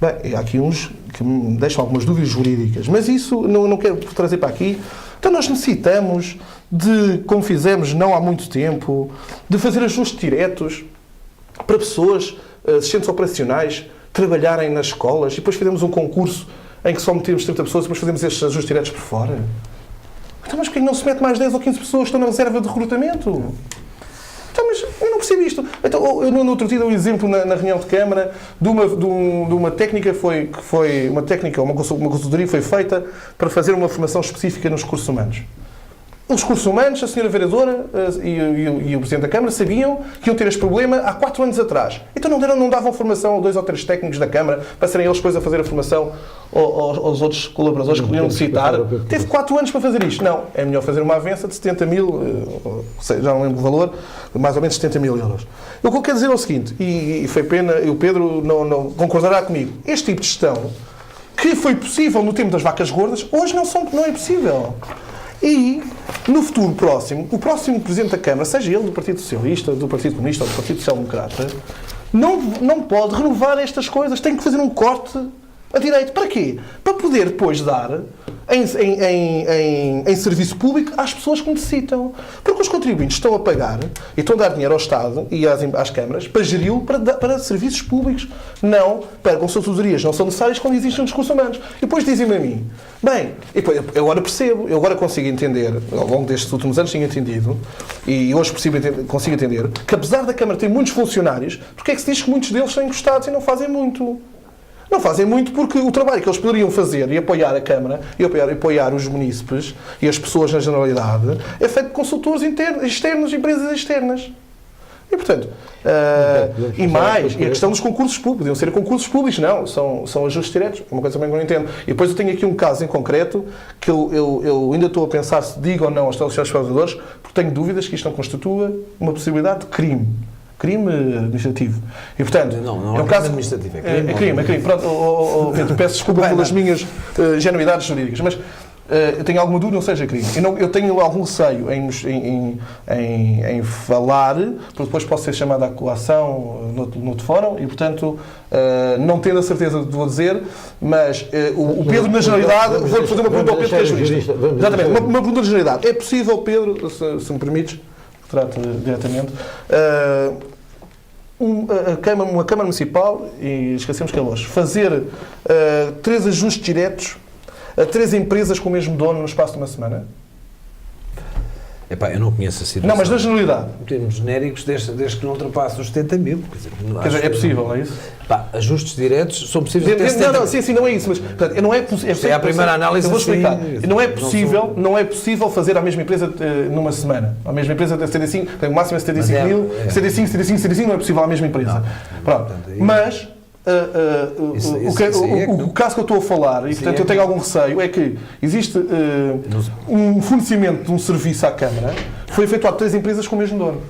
Há aqui uns que me deixam algumas dúvidas jurídicas, mas isso não quero trazer para aqui. Então nós necessitamos de, como fizemos não há muito tempo, de fazer ajustes diretos para pessoas, assistentes operacionais, trabalharem nas escolas e depois fazemos um concurso em que só metemos 30 pessoas e depois fazemos estes ajustes diretos por fora. Então, mas porquê não se mete mais 10 ou 15 pessoas que estão na reserva de recrutamento? Então, mas eu não percebo isto. Então, eu no outro dia dei um exemplo na reunião de Câmara de uma técnica uma consultoria foi feita para fazer uma formação específica nos recursos humanos. Os recursos humanos, a senhora vereadora e o Presidente da Câmara sabiam que iam ter este problema há 4 anos atrás. Então não davam formação a 2 ou 3 técnicos da Câmara para serem eles depois a fazer a formação aos outros colaboradores que podiam necessitar. Teve 4 anos para fazer isto. Não, é melhor fazer uma avança de 70 mil, já não lembro o valor, mais ou menos 70 mil euros. O que eu quero dizer é o seguinte, e foi pena, e o Pedro não concordará comigo, este tipo de gestão, que foi possível no tempo das vacas gordas, hoje não é possível. E, no futuro próximo, o próximo Presidente da Câmara, seja ele do Partido Socialista, do Partido Comunista ou do Partido Social Democrata, não pode renovar estas coisas. Tem que fazer um corte a direito. Para quê? Para poder depois dar em serviço público às pessoas que necessitam. Porque os contribuintes estão a pagar e estão a dar dinheiro ao Estado e às câmaras para geri-lo para serviços públicos. Não para consultorias, não são necessárias quando existem um discurso humanos. E depois dizem-me a mim, bem, eu agora percebo, eu agora consigo entender, ao longo destes últimos anos tinha entendido, e hoje consigo entender, que apesar da Câmara ter muitos funcionários, porque é que se diz que muitos deles são encostados e não fazem muito? Não fazem muito porque o trabalho que eles poderiam fazer e apoiar a Câmara e apoiar os munícipes e as pessoas na generalidade é feito por consultores externos, empresas externas. E, portanto, e a questão dos concursos públicos, podiam ser concursos públicos, não, são ajustes diretos, uma coisa também que eu não entendo. E depois eu tenho aqui um caso em concreto que eu ainda estou a pensar se digo ou não aos trabalhadores, porque tenho dúvidas que isto não constitua uma possibilidade de crime administrativo. E, portanto, não é um caso administrativo, é crime. Pronto, Pedro, peço desculpa pelas minhas genuidades jurídicas, mas eu tenho alguma dúvida, não seja crime. Eu tenho algum receio em falar, porque depois posso ser chamado à coação no outro fórum e, portanto, não tendo a certeza do que vou dizer, mas o Pedro, na generalidade, vou-lhe fazer uma pergunta ao Pedro, que é jurista. Exatamente, uma pergunta de generalidade. É possível, Pedro, se me permites, que trate diretamente, uma Câmara Municipal, e esquecemos que é hoje, fazer 3 ajustes diretos a 3 empresas com o mesmo dono no espaço de uma semana? Epá, eu não conheço a situação. Não, mas na generalidade. Em termos genéricos, desde que não ultrapasse os 70 mil. Quer dizer, é possível, é isso? Pá, ajustes diretos são possíveis até 70 mil. Não, sim, não é isso. Mas, portanto, não é possível. É a primeira análise. Eu vou explicar. Não é possível fazer a mesma empresa numa semana. A mesma empresa tem 75, tem o máximo é 75 mil, 75 não é possível a mesma empresa. Pronto. Mas o caso que eu estou a falar, e portanto eu tenho algum receio, é que existe um fornecimento de um serviço à Câmara, foi efetuado 3 empresas com o mesmo dono.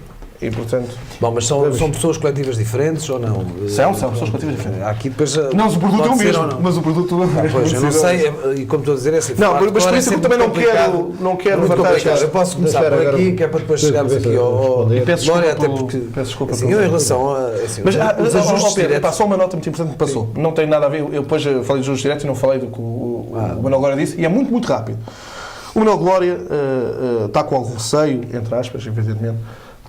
E, portanto, bom, mas são pessoas coletivas diferentes ou não? São pessoas coletivas diferentes. Aqui depois, não, o produto é o mesmo. Mas o produto é o mesmo. Pois, eu não sei, e como estou a dizer, é assim. Não, mas por isso eu também não quero levantar. Eu posso começar por aqui, que é para depois chegarmos aqui ao Glória, até porque. Peço desculpa. Assim, eu em relação a. Mas os ajustes diretos. Só uma nota muito importante que passou. Não tem nada a ver. Eu depois falei dos ajustes diretos e não falei do que o Manuel Glória disse, e é muito, muito rápido. O Manuel Glória está com algum receio, entre aspas, evidentemente,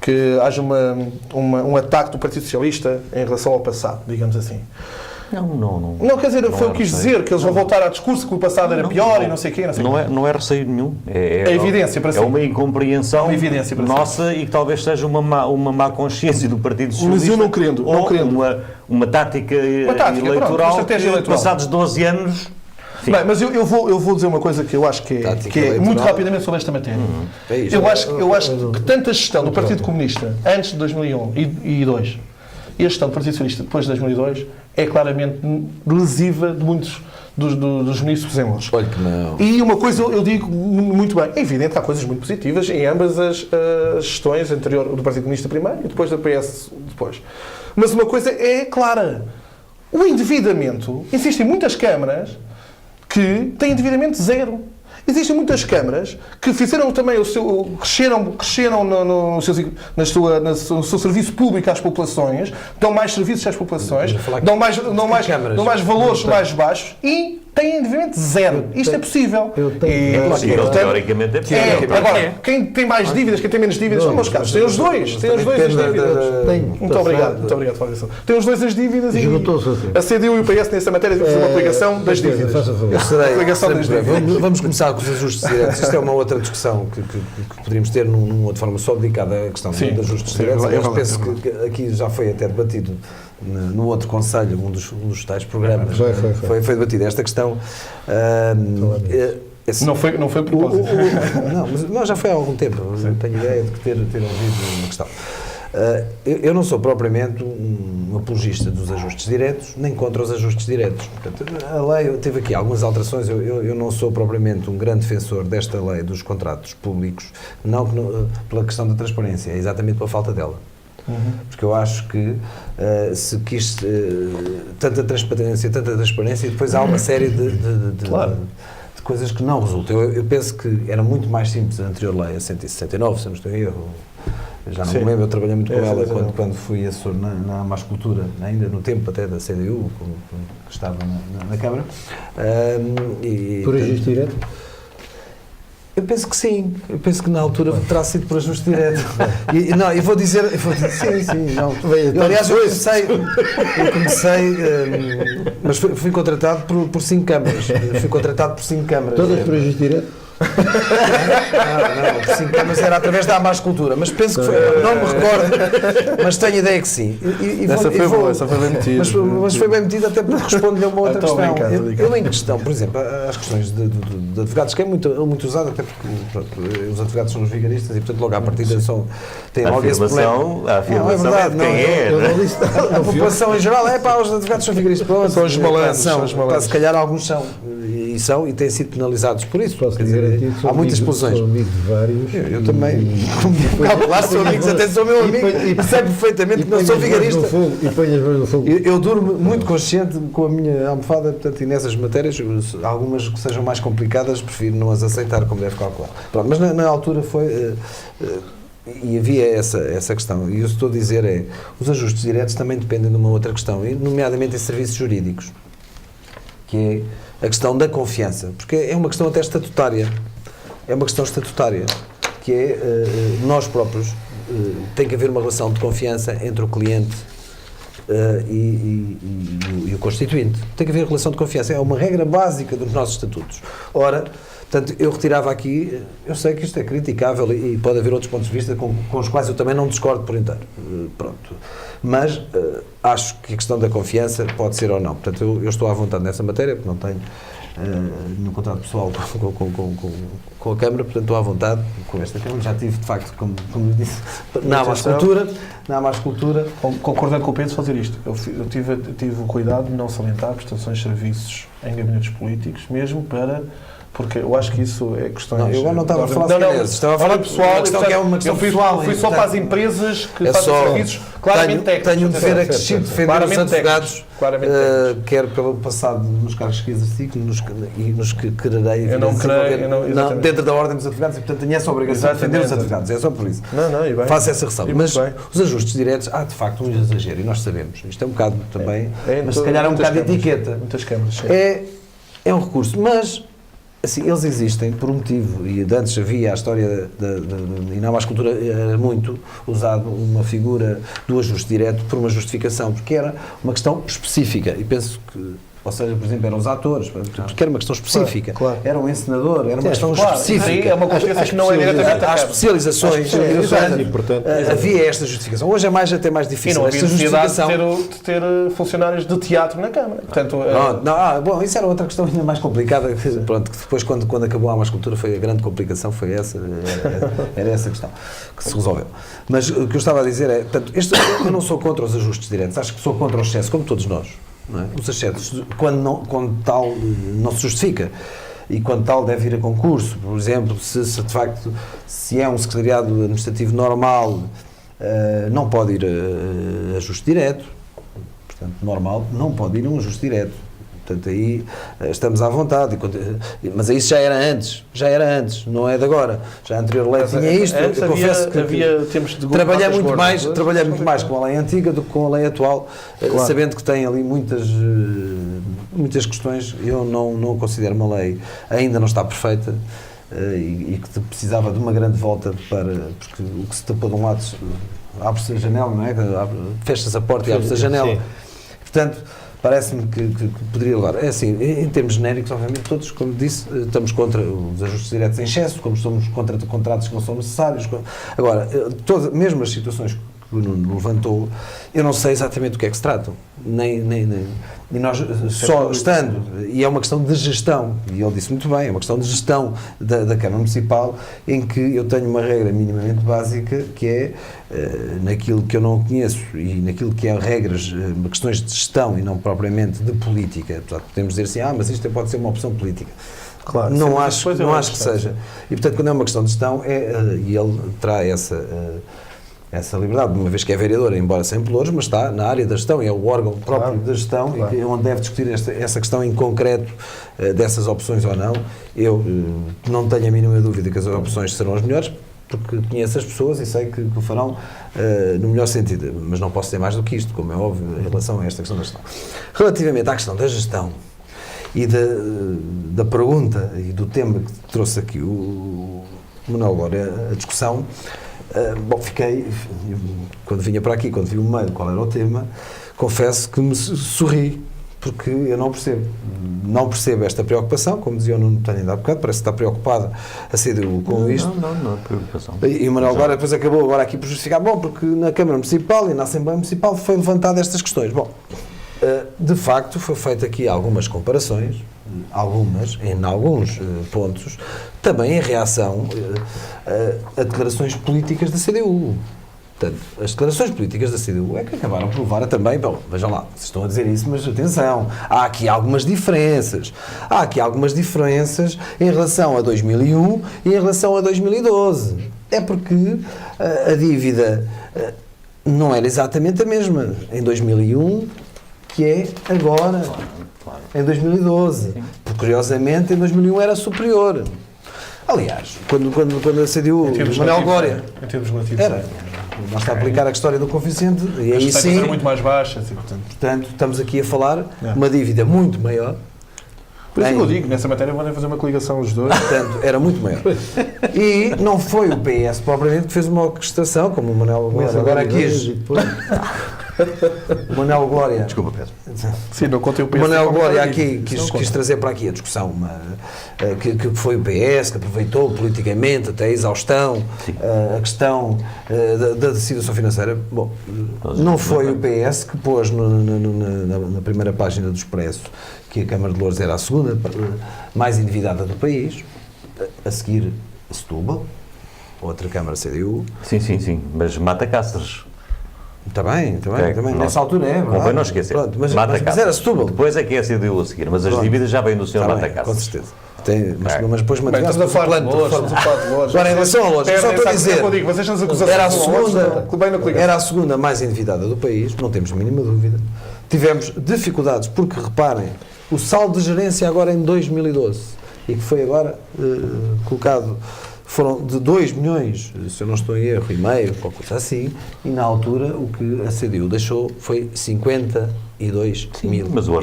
que haja um ataque do Partido Socialista em relação ao passado, digamos assim. Não, quer dizer, foi o que quis dizer, que eles vão voltar a discurso que o passado era pior e não sei o quê. Não é receio nenhum. É evidência para si. É uma incompreeição nossa si. E que talvez seja uma má consciência do Partido Socialista. Mas eu não querendo. Uma tática eleitoral que, passados 12 anos... Bem, mas eu vou dizer uma coisa que eu acho que é muito rapidamente sobre esta matéria. Eu acho que tanto a gestão do Partido Comunista antes de 2001 e 2002 e a gestão do Partido Socialista depois de 2002 é claramente lesiva de muitos dos municípios em Loures. Olha que não. E uma coisa eu digo muito bem, é evidente que há coisas muito positivas em ambas as gestões, anterior do Partido Comunista primeiro e depois da PS depois. Mas uma coisa é clara. O endividamento, existem muitas câmaras que têm endividamento zero. Existem muitas câmaras que fizeram também cresceram no seu serviço público às populações, dão mais serviços às populações, dão mais valores mais baixos e têm endividamento zero. Isto é possível. Teoricamente é possível. Agora, quem tem mais dívidas, quem tem menos dívidas, são os casos. Tem os dois as dívidas. Muito obrigado, Fábio. Tem os dois as dívidas e a CDU e o PS nessa matéria têm uma aplicação das dívidas. Vamos começar com os ajustes diretos. Isto é uma outra discussão que poderíamos ter numa outra forma só dedicada à questão dos ajustes diretos. Eu penso que aqui já foi até debatido no outro conselho, um dos tais programas, foi debatida esta questão. Não foi propósito. Não, já foi há algum tempo. Tenho ideia de ter ouvido uma questão. Eu não sou propriamente um apologista dos ajustes diretos, nem contra os ajustes diretos. Portanto, a lei teve aqui algumas alterações. Eu não sou propriamente um grande defensor desta lei dos contratos públicos, não pela questão da transparência, é exatamente pela falta dela. Porque eu acho que se quis tanta transparência e depois há uma série de coisas que não resultam. Eu penso que era muito mais simples a anterior lei, a 169, se não estou em erro, já não Sim. me lembro, eu trabalhei muito com Essa ela razão. quando fui assessor na Mascultura, ainda no tempo até da CDU, que estava na Câmara. Por ajuste direto? Eu penso que sim, eu penso que na altura terá sido por ajuste direto. Não, eu vou dizer, sim, não. Aliás, eu comecei, mas fui contratado por 5 câmaras. Todas por ajuste direto? Não, por 5 câmaras era através da Mascultura, mas penso que foi, não me recordo, mas tenho ideia que sim. Essa foi boa, essa foi bem metida. Mas foi bem metido até porque responde-lhe a uma outra Estou questão. brincando. Eu em questão, por exemplo, as questões de advogados, que é muito usado, até porque pronto, os advogados são os vigaristas e, portanto, logo à partida têm logo esse problema. A afirmação Não, é é de verdade, quem é. Eu né? não disse A população em geral, os advogados são vigaristas. Pronto, São os malandros, são os malandros. Se calhar alguns são, e têm sido penalizados por isso. Posso Quer lhe dizer, garantir que sou há muitas amigo, explosões. sou amigo de vários. Eu também, como calcular, sou amigos, até sou meu amigo, e sei perfeitamente que não sou vigarista. E ponho as mãos no fogo. Eu durmo muito consciente com a minha almofada, portanto, e nessas matérias, algumas que sejam mais complicadas, prefiro não as aceitar, como deve calcular. Pronto, mas na altura foi, e havia essa questão, e eu estou a dizer os ajustes diretos também dependem de uma outra questão, e nomeadamente em serviços jurídicos, que é a questão da confiança, porque é uma questão até estatutária, que é nós próprios, tem que haver uma relação de confiança entre o cliente e o constituinte. Tem que haver relação de confiança. É uma regra básica dos nossos estatutos. Ora, portanto, eu retirava aqui, eu sei que isto é criticável e pode haver outros pontos de vista com os quais eu também não discordo por inteiro. Pronto. Mas acho que a questão da confiança pode ser ou não. Portanto, eu estou à vontade nessa matéria, porque não tenho nenhum contrato pessoal com a Câmara, portanto estou à vontade com esta Câmara. Já tive, de facto, como disse, na Mascultura. Concordando com o Pedro, fazer isto. Eu tive o cuidado de não salientar prestações de serviços em gabinetes políticos, mesmo para... Porque eu acho que isso é questões... Não, eu agora não estava a falar de estava a falar pessoal. Uma questão que é uma questão pessoal. Eu fui só para as empresas que fazem só, serviços claramente técnicos. Tenho um dever acrescido de defender os advogados, quer pelo passado nos cargos que exerci e nos que quererei eu não creio, dentro da ordem dos advogados, e portanto tenho essa obrigação de defender os advogados, é só por isso. Faço essa ressalva. Mas os ajustes diretos, há de facto um exagero, e nós sabemos, isto é um bocado também, mas se calhar é um bocado de etiqueta. Muitas câmaras, sim. É um recurso, mas assim, eles existem por um motivo, e antes havia a história e na Mascultura era muito usado uma figura do ajuste direto por uma justificação, porque era uma questão específica, e penso que, ou seja, por exemplo, eram os atores, porque era uma questão específica, claro. Era um encenador, era uma questão específica. É uma competência que não é diretamente Há especializações, havia esta justificação. Hoje é até mais difícil. E não havia esta justificação de ter funcionários de teatro na Câmara. Portanto, bom, isso era outra questão ainda mais complicada. Pronto, que depois, quando acabou a Mascultura, foi a grande complicação, foi essa, era essa questão que se resolveu. Mas o que eu estava a dizer é, portanto, eu não sou contra os ajustes diretos, acho que sou contra o excesso, como todos nós. Não é? Os excessos, quando tal não se justifica e quando tal deve ir a concurso, por exemplo, se de facto se é um secretariado administrativo normal, não pode ir a ajuste direto, portanto normal, não pode ir a um ajuste direto. Portanto, aí estamos à vontade. Mas isso já era antes, não é de agora. Já a anterior lei tinha isto. Eu confesso que trabalhei muito mais com a lei antiga do que com a lei atual, claro. Sabendo que tem ali muitas questões. Eu não considero uma lei, ainda não está perfeita, e que precisava de uma grande volta porque o que se tapou de um lado abre-se a janela, não é? Fecha-se a porta e abre-se a janela. Sim. Portanto, parece-me que poderia levar. É assim, em termos genéricos, obviamente, todos, como disse, estamos contra os ajustes diretos em excesso, como estamos contra contratos que não são necessários. Agora, mesmo as situações que o Nuno levantou, eu não sei exatamente do que é que se tratam. E nós só estando, e é uma questão de gestão, e ele disse muito bem, é uma questão de gestão da Câmara Municipal, em que eu tenho uma regra minimamente básica, que é naquilo que eu não conheço e naquilo que é regras, questões de gestão e não propriamente de política. Portanto, podemos dizer assim, mas isto pode ser uma opção política. Claro, não acho que seja. E portanto, quando é uma questão de gestão, e ele terá essa liberdade, uma vez que é vereador, embora sem pelouros, mas está na área da gestão, é o órgão próprio da gestão, e onde deve discutir essa questão em concreto dessas opções ou não. Eu não tenho a mínima dúvida que as opções serão as melhores, porque conheço as pessoas e sei que o farão no melhor sentido, mas não posso dizer mais do que isto, como é óbvio, em relação a esta questão da gestão. Relativamente à questão da gestão e da pergunta e do tema que trouxe aqui o Manuel Glória a discussão, bom, fiquei, quando vinha para aqui, quando vi o mail qual era o tema, confesso que me sorri, porque eu não percebo esta preocupação, como dizia o Nuno Tenho ainda há bocado, parece que está preocupada a CDU com isto. Não é preocupação. E o Manuel Glória depois acabou agora aqui por justificar, bom, porque na Câmara Municipal e na Assembleia Municipal foi levantada estas questões. Bom, de facto foi feita aqui algumas comparações, em alguns pontos, também em reação a declarações políticas da CDU. Portanto, as declarações políticas da CDU é que acabaram por levar a também, bom, vejam lá, vocês estão a dizer isso, mas atenção, há aqui algumas diferenças. Há aqui algumas diferenças em relação a 2001 e em relação a 2012. É porque a dívida não era exatamente a mesma em 2001 que é agora, em 2012. Porque, curiosamente, em 2001 era superior. Aliás, quando a CDU, Manuel Glória, em termos relativos, era, nós está a aplicar a história do coeficiente e aí sim, eram muito mais baixas e, portanto, estamos aqui a falar uma dívida muito maior. Por isso que eu digo, nessa matéria podem fazer uma coligação os dois. Portanto, era muito maior. E não foi o PS propriamente que fez uma orquestração, como o Manuel Glória agora quis. O Manuel Glória. Desculpa, Pedro. Sim, não contei o PS. O Manuel Glória aqui quis trazer para aqui a discussão que foi o PS que aproveitou politicamente até a exaustão a questão da situação financeira. Bom, não foi o PS que pôs na primeira página do Expresso que a Câmara de Loures era a segunda mais endividada do país, a seguir a Setúbal, outra Câmara CDU. Sim, mas Mata Cáceres. Está bem. Nessa altura é, convém não esquecer. Pronto, mas Cáceres. era Setúbal. Depois é que é a CDU a seguir, mas as dívidas já vêm do Sr. Mata Cáceres. Com certeza. Mas depois estamos a falar de Loures. Agora, em relação a Loures, só estou a dizer, vocês nas acusações era a segunda mais endividada do país, não temos a mínima dúvida. Tivemos dificuldades, porque reparem, o saldo de gerência agora em 2012, e que foi agora colocado, foram de 2 milhões, se eu não estou em erro, e meio, qualquer coisa assim, e na altura o que a CDU deixou foi 52 mil. Mas o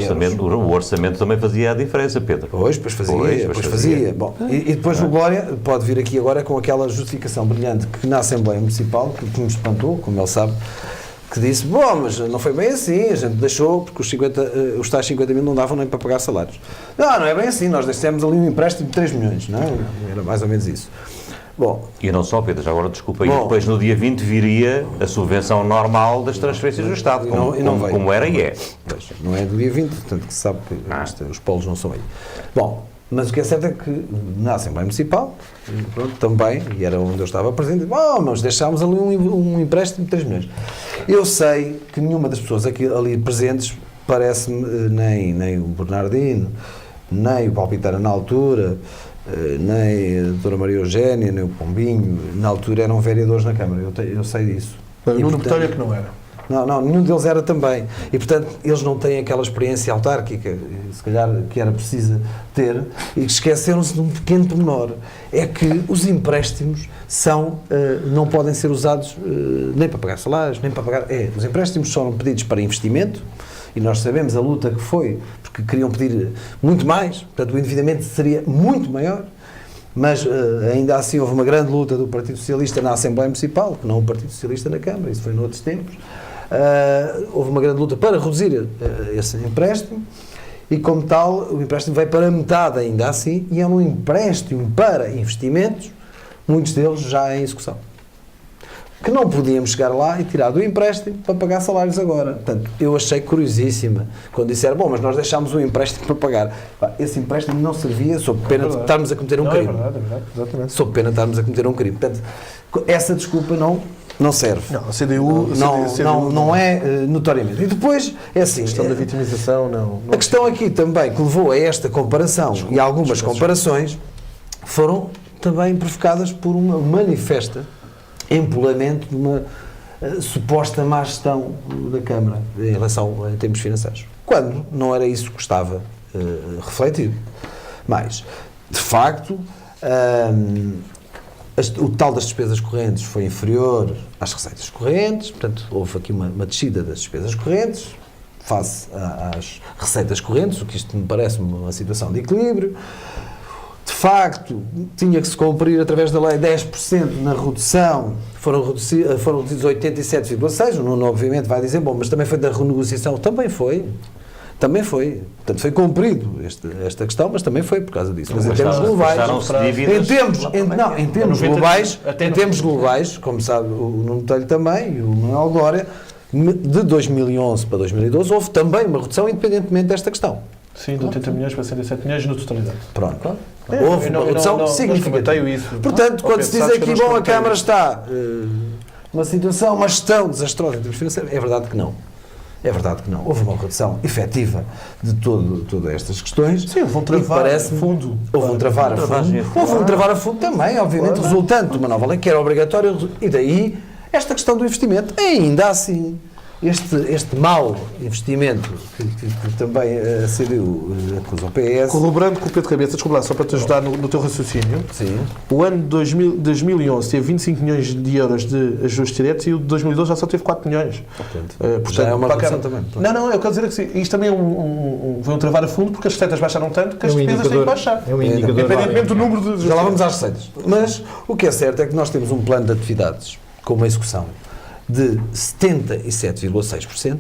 orçamento também fazia a diferença, Pedro. Pois fazia. Bom, e depois o Glória pode vir aqui agora com aquela justificação brilhante que na Assembleia Municipal, que me espantou, como ele sabe, que disse, bom, mas não foi bem assim, a gente deixou, porque os tais 50 mil não davam nem para pagar salários. Não é bem assim, nós deixamos ali um empréstimo de 3 milhões, não é? Era mais ou menos isso. Bom, e não só, Pedro, já agora desculpa, e depois no dia 20 viria a subvenção normal das transferências do Estado, como era e é. Pois, não é do dia 20, portanto que se sabe que os polos não são aí. Bom, mas o que é certo é que na Assembleia Municipal, pronto, também, e era onde eu estava presente, mas deixámos ali um empréstimo de 3 milhões. Eu sei que nenhuma das pessoas ali presentes, parece-me, nem o Bernardino, nem o Palpiteira na altura, nem a doutora Maria Eugénia, nem o Pombinho, na altura eram vereadores na Câmara, eu sei disso. O Nuno Botelho é que não era. Não, nenhum deles era também. E, portanto, eles não têm aquela experiência autárquica, se calhar, que era preciso ter, e que esqueceram-se de um pequeno pormenor. É que os empréstimos não podem ser usados nem para pagar salários, nem para pagar... os empréstimos foram pedidos para investimento, e nós sabemos a luta que foi, porque queriam pedir muito mais, portanto, o endividamento seria muito maior, mas ainda assim houve uma grande luta do Partido Socialista na Assembleia Municipal, que não o Partido Socialista na Câmara, isso foi noutros tempos. Houve uma grande luta para reduzir esse empréstimo e, como tal, o empréstimo vai para metade ainda assim, e é um empréstimo para investimentos, muitos deles já em execução. Que não podíamos chegar lá e tirar do empréstimo para pagar salários agora. Portanto, eu achei curiosíssima quando disseram, bom, mas nós deixámos um empréstimo para pagar. Esse empréstimo não servia sob pena de estarmos a cometer um crime. É verdade, exatamente. Sob pena de estarmos a cometer um crime. Portanto, essa desculpa não serve. Não, a CDU... Não é notoriamente. E depois, é assim... A questão da vitimização, não... A questão aqui também, que levou a esta comparação e algumas comparações, foram também provocadas por uma manifesta empolamento de uma suposta má gestão da Câmara em relação a termos financeiros. Quando não era isso que estava refletido. Mas, de facto, o total das despesas correntes foi inferior às receitas correntes, portanto, houve aqui uma descida das despesas correntes face às receitas correntes, o que isto me parece uma situação de equilíbrio. De facto, tinha que se cumprir através da lei 10% na redução, foram reduzidos 87,6%, o Nuno obviamente vai dizer, bom, mas também foi da renegociação, também foi, portanto foi cumprido esta questão, mas também foi por causa disso, mas em termos globais, em termos globais, como sabe o Nuno Botelho também, e o Manuel Glória, de 2011 para 2012 houve também uma redução independentemente desta questão. Sim, de 80 milhões para 107 milhões na totalidade. Pronto. Houve uma redução significativa. Portanto, quando se diz aqui, bom, a Câmara está numa situação, uma gestão desastrosa em termos financeiros, é verdade que não. É verdade que não. Houve uma redução efetiva de todas estas questões. Sim, vão travar a fundo. Houve um travar a fundo também, obviamente, resultante de uma nova lei que era obrigatória, e daí esta questão do investimento. Ainda assim, este mau investimento que também a CDU acusa o PS... Corroborando com o Pedro Cabeça, desculpa lá, só para te ajudar no teu raciocínio. Sim. O ano de 2011 teve 25 milhões de euros de ajustes diretos e o de 2012 já só teve 4 milhões. Portanto, já é uma redução também. Não, eu quero dizer que sim, isto também foi um travar a fundo porque as receitas baixaram tanto que as despesas têm que baixar. É um indicador. Independentemente do número de... Já lá vamos às receitas. Mas o que é certo é que nós temos um plano de atividades com uma execução de 77,6%.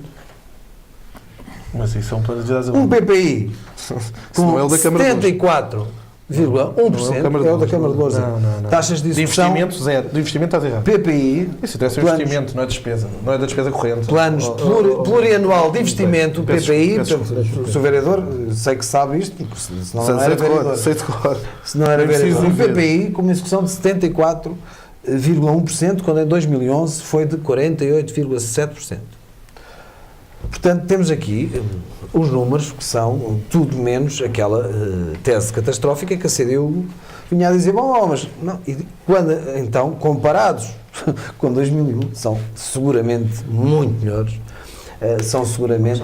Mas isso é um plano de atividades... Um PPI com é o da Câmara de 74,1%. É o da Câmara de Lourdes. Não. Taxas de execução... De investimento, zero. De investimento estás errado. PPI... Isso deve ser investimento, não é despesa. Não é da despesa corrente. Planos plurianual de investimento, PPI... Peço Sou vereador, sei que sabe isto, porque senão não era vereador. Sei de cor. Se não era vereador. Um PPI com uma execução de 74,1%, quando em 2011 foi de 48,7%. Portanto, temos aqui os números que são tudo menos aquela tese catastrófica que a CDU vinha a dizer, bom, mas não, e quando, então, comparados com 2001, são seguramente muito melhores. São seguramente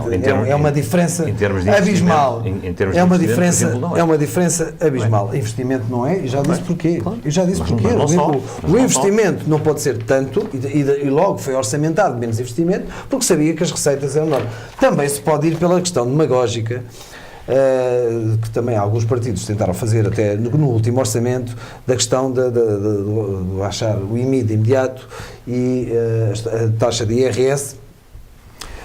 é uma diferença abismal. É uma diferença abismal. Investimento não é, e já disse porquê. O investimento não pode ser tanto, e logo foi orçamentado menos investimento, porque sabia que as receitas eram enormes. Também se pode ir pela questão demagógica, que também alguns partidos tentaram fazer até no último orçamento, da questão de baixar o IMI de imediato e a taxa de IRS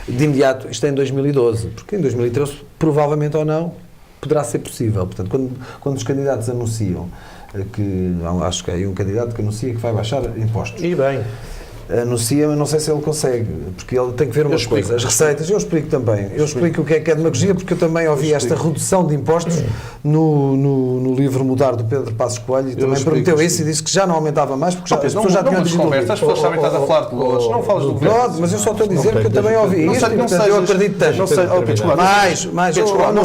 de imediato, isto é em 2012, porque em 2013, provavelmente ou não, poderá ser possível. Portanto, quando os candidatos anunciam que, acho que há aí um candidato que anuncia que vai baixar impostos. E bem. Anuncia, mas não sei se ele consegue, porque ele tem que ver umas coisas. As receitas, eu explico também. Eu explico o que é demagogia, porque eu também ouvi esta redução de impostos no livro Mudar, do Pedro Passos Coelho, e também prometeu isso e disse que já não aumentava mais, porque as pessoas já tinham dito. As pessoas sabem que estás a falar de Lourdes, não falas do governo. Mas eu só estou a dizer que eu também ouvi isto, portanto eu acredito tanto. Não sei, não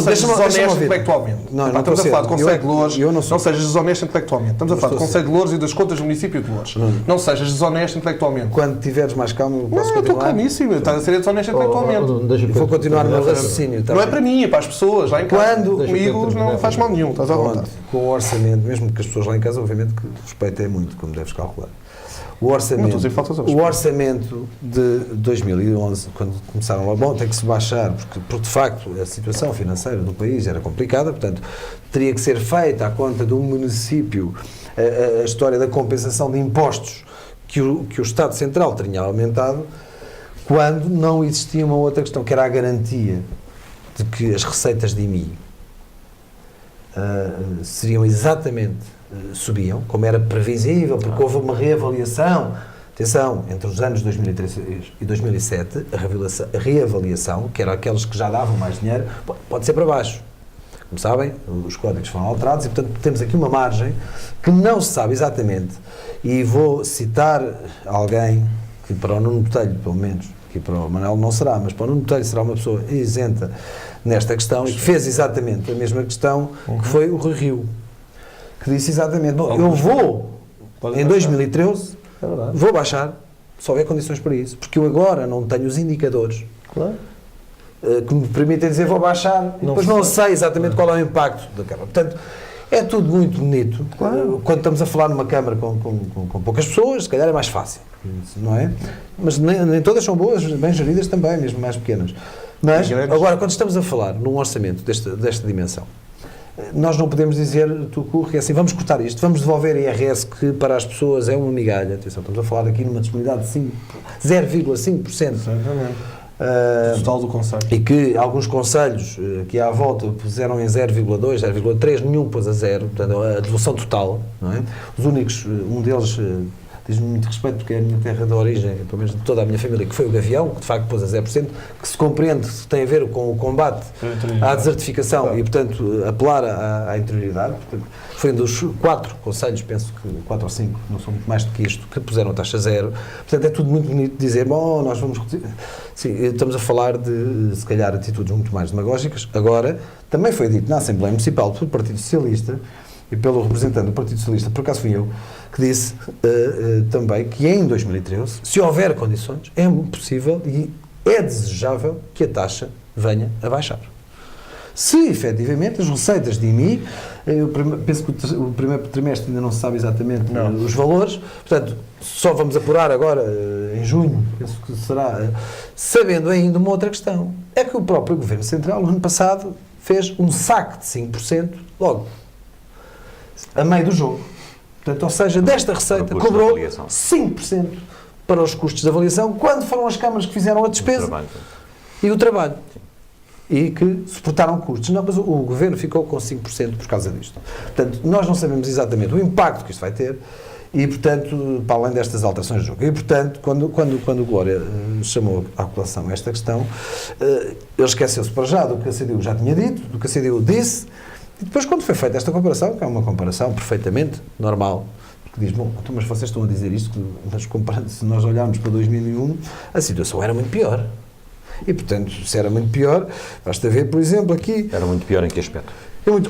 sejas desonesto intelectualmente. Estamos a falar de Conselho de Lourdes, não sejas desonesto intelectualmente. Estamos a falar de Conselho de Lourdes e das contas do município de Lourdes. Não sejas desonesto intelectualmente. Quando tiveres mais calma, eu posso continuar. Estou calmíssimo, estás a ser desonesto intelectualmente. Vou continuar no meu raciocínio. Não é para mim, é para as pessoas lá em casa. Comigo não faz mal nenhum, estás à vontade. Com o orçamento, mesmo que as pessoas lá em casa, obviamente que o respeito é muito, como deves calcular. O orçamento de 2011, quando começaram lá, bom, tem que se baixar, porque de facto a situação financeira do país era complicada, portanto, teria que ser feita à conta do município a história da compensação de impostos que o Estado Central tinha aumentado, quando não existia uma outra questão, que era a garantia de que as receitas de IMI seriam exatamente, subiam, como era previsível, porque houve uma reavaliação. Atenção, entre os anos 2003 e 2007, a reavaliação, que eram aqueles que já davam mais dinheiro, pode ser para baixo. Como sabem, os códigos foram alterados e, portanto, temos aqui uma margem que não se sabe exatamente. E vou citar alguém que, para o Nuno Botelho, pelo menos, que para o Manuel não será, mas para o Nuno Botelho será uma pessoa isenta nesta questão e que fez exatamente a mesma questão, que foi o Rui Rio, que disse exatamente, bom, eu vou, em 2013, vou baixar, se houver condições para isso, porque eu agora não tenho os indicadores. Claro. Que me permitem dizer vou baixar, e depois não sei exatamente qual é o impacto da Câmara. Portanto, É tudo muito bonito. Claro. Quando estamos a falar numa Câmara com poucas pessoas, se calhar é mais fácil, não é? Mas nem todas são boas, bem geridas também, mesmo mais pequenas. Mas, agora, quando estamos a falar num orçamento desta dimensão, nós não podemos dizer, que é assim, vamos cortar isto, vamos devolver a IRS, que para as pessoas é uma migalha. Atenção, estamos a falar aqui numa disponibilidade de 0,5%. Total do Conselho. E que alguns conselhos que à volta puseram em 0,2, 0,3, nenhum pôs a 0, portanto, a devolução total, não é? Os únicos, um deles diz-me muito respeito, porque é a minha terra de origem, pelo menos de toda a minha família, que foi o Gavião, que de facto pôs a 0%, que se compreende que tem a ver com o combate à desertificação e, portanto, apelar à interioridade. Portanto, foi um dos 4 conselhos, penso que 4 ou 5, não são muito mais do que isto, que puseram a taxa 0. Portanto, é tudo muito bonito dizer, bom, nós vamos... Sim, estamos a falar de, se calhar, atitudes muito mais demagógicas. Agora, também foi dito na Assembleia Municipal pelo Partido Socialista e pelo representante do Partido Socialista, por acaso fui eu, que disse também que em 2013, se houver condições, é possível e é desejável que a taxa venha a baixar. Se, efetivamente, as receitas de IMI, eu penso que o primeiro trimestre ainda não se sabe exatamente os valores, portanto, só vamos apurar agora, em junho, penso que será, sabendo ainda uma outra questão, é que o próprio Governo Central, no ano passado, fez um saque de 5% logo, a meio do jogo. Portanto, ou seja, desta receita cobrou 5% para os custos de avaliação, quando foram as câmaras que fizeram a despesa e o trabalho. E que suportaram custos. Não, mas o Governo ficou com 5% por causa disto. Portanto, nós não sabemos exatamente o impacto que isto vai ter e, portanto, para além destas alterações de jogo. E, portanto, quando o Glória chamou à colação esta questão, ele esqueceu-se para já do que a CDU já tinha dito, do que a CDU disse, e depois, quando foi feita esta comparação, que é uma comparação perfeitamente normal, que diz, bom, então, mas vocês estão a dizer isto, mas comparando, se nós olharmos para 2001, a situação era muito pior. E, portanto, se era muito pior, basta ver, por exemplo, aqui... Era muito pior em que aspecto?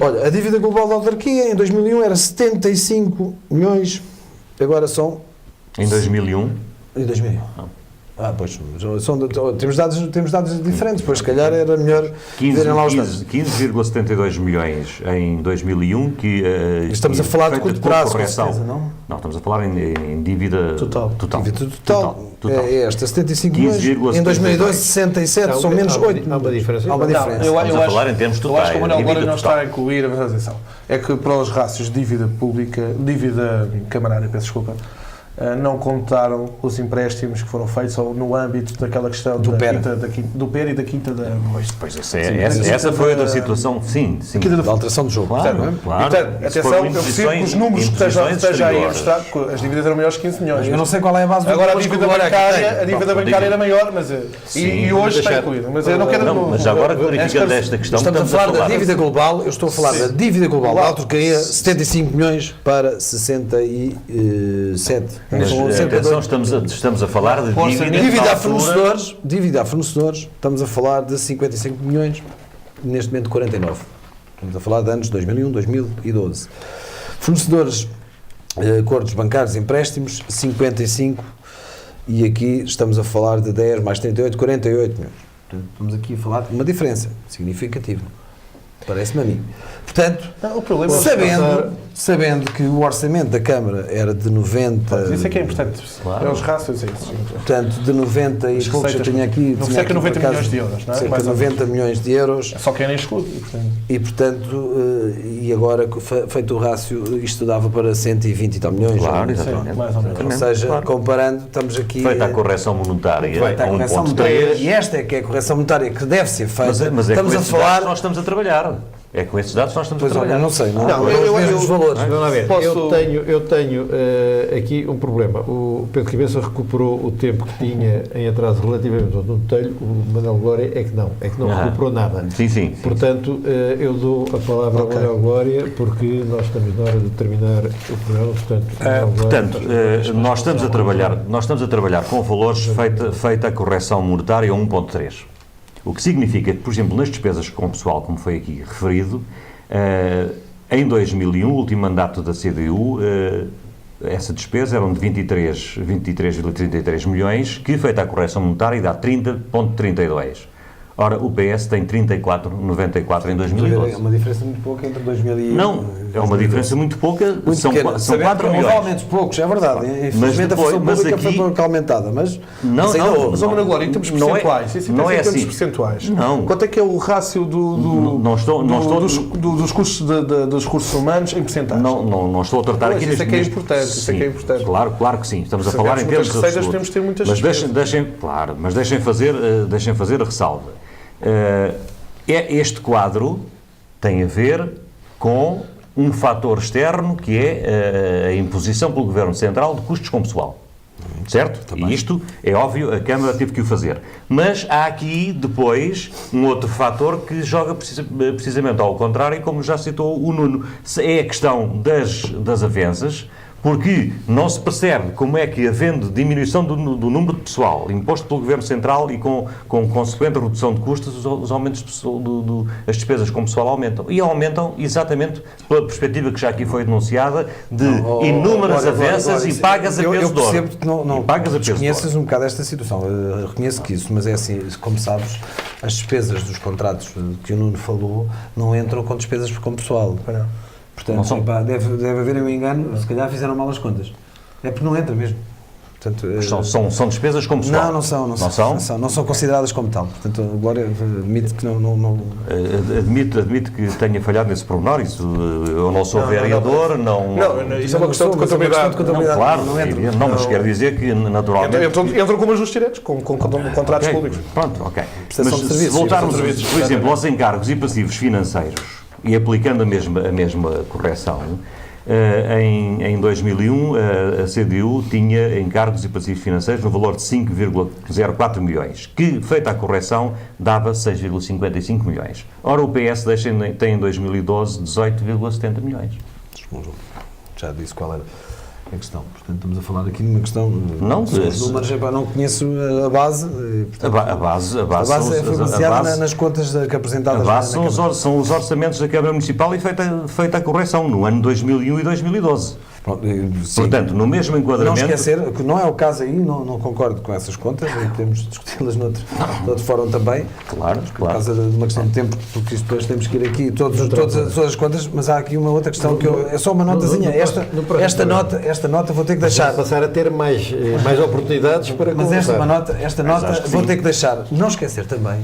Olha, a dívida global da autarquia em 2001 era 75 milhões, agora são... Em 2001? Em 2001. Pois, temos dados diferentes, pois se calhar era melhor verem lá os dados. 15,72 milhões em 2001, que... estamos a falar de curto prazo, com certeza, não? Não, estamos a falar em dívida total. Dívida total. É esta, 75 milhões, em 2002, 67, são menos 8. Há uma diferença. Eu estamos a falar em termos totais. Eu acho que o Manuel agora não está a incluir, mas atenção, é que para os rácios de dívida pública, dívida camarária, peço desculpa, não contaram os empréstimos que foram feitos no âmbito daquela questão do PER e da Quinta da... Pois essa foi outra situação, sim. Da alteração do jogo. Claro. Portanto, atenção, eu percebo que os números que esteja aí a mostrar, as dívidas eram maiores que 15 milhões. Eu não sei qual é a base do... Agora a dívida bancária era maior, mas e hoje está incluída. Mas eu não quero... Mas agora clarificando esta questão... Estamos a falar da dívida global, eu estou a falar da dívida global da autarquia, 75 milhões para 67. Mas, atenção, estamos a falar de dívida a fornecedores, estamos a falar de 55 milhões, neste momento 49. Estamos a falar de anos 2001, 2012. Fornecedores, acordos bancários, empréstimos, 55, e aqui estamos a falar de 10 mais 38, 48 milhões. Portanto, estamos aqui a falar de uma diferença significativa. Parece-me a mim. Portanto, o problema sabendo que o orçamento da Câmara era de 90... Isso é que é importante. Claro. É os rácios, é isso. Portanto, de 90 e poucos, eu tinha aqui... Cerca de 90 milhões de euros, não é? Cerca de 90 milhões de euros. Só que é nem escudo. E, portanto, e agora, feito o rácio, isto dava para 120 e tal milhões. Claro, exatamente. Mais ou menos. Ou seja, comparando, estamos aqui... Feita a correção monetária. Feita a correção monetária. E esta é que é a correção monetária que deve ser feita. Mas estamos a falar... Nós estamos a trabalhar. É com esses dados que nós estamos a trabalhar. Olha, não sei. Os valores. Vamos lá ver. Eu tenho aqui um problema. O Pedro Cabeça recuperou o tempo que tinha em atraso relativamente ao Nuno Telho. O Manuel Glória é que não recuperou nada. Sim. Portanto, eu dou a palavra ao Manuel Glória, porque nós estamos na hora de terminar o programa. Portanto, nós estamos a trabalhar com valores feita a correção monetária a 1.3. O que significa que, por exemplo, nas despesas com o pessoal, como foi aqui referido, em 2001, o último mandato da CDU, essa despesa eram de 23,33 milhões, que, feita a correção monetária, dá 30,32. Ora, o PS tem 34,94 em 2012. É uma diferença muito pouca entre 2000 e... Não, é uma diferença muito pouca, são 4 milhões. Realmente poucos, é verdade. Infelizmente a função pública foi pouco aumentada, mas... Não, Mas, Ana Glória, em termos percentuais, não é assim. Percentuais, não. Quanto é que é o rácio dos custos dos recursos humanos em percentagens? Não estou a tratar aqui isso é que é importante, isso é que é importante. Claro que sim. Estamos a falar em termos absolutos. Podemos ter muitas mas deixem fazer a ressalva. Este quadro tem a ver com um fator externo que é a imposição pelo Governo Central de custos com pessoal. Certo? Também. E isto, é óbvio, a Câmara teve que o fazer. Mas há aqui, depois, um outro fator que joga precisamente ao contrário, como já citou o Nuno. É a questão das avanças, porque não se percebe como é que, havendo diminuição do número de pessoal imposto pelo Governo Central e com consequente redução de custos, os aumentos as despesas com pessoal aumentam. E aumentam exatamente pela perspectiva que já aqui foi denunciada de inúmeras avanças e pagas a peso de ouro. Eu percebo que não desconheces um bocado esta situação. Eu reconheço que isso, mas é assim, como sabes, as despesas dos contratos que o Nuno falou não entram com despesas com pessoal. Portanto, deve haver um engano, se calhar fizeram mal as contas. É porque não entra mesmo. Portanto, são despesas como pessoal? Não são consideradas como tal. Portanto, a Glória admite que não... Admito que tenha falhado nesse pormenor. Isso, eu não sou vereador, não... Isso é uma questão de contabilidade. Claro, mas quero dizer que, naturalmente... Entram com ajustes diretos, com contratos públicos. Pronto, ok. Mas se voltarmos, por exemplo, aos encargos e passivos financeiros, e aplicando a mesma correção, em 2001 a CDU tinha encargos e passivos financeiros no valor de 5,04 milhões, que, feita a correção, dava 6,55 milhões. Ora, o PS tem em 2012 18,70 milhões. Já disse qual era a questão. Portanto, estamos a falar aqui de uma questão... Não conheço a base. Portanto, a base foi baseada nas contas que apresentadas. A base são os orçamentos da Câmara Municipal e feita a correção no ano 2001 e 2012. Portanto, no mesmo enquadramento... Não esquecer, que não é o caso aí, não concordo com essas contas, e podemos discuti-las noutro fórum também. Claro. Por causa de uma questão de tempo, porque depois temos que ir aqui todas as contas, mas há aqui uma outra questão que é só uma notazinha. Esta nota vou ter que deixar. Passar a ter mais oportunidades para conversar. Mas esta nota vou ter que deixar. Não esquecer também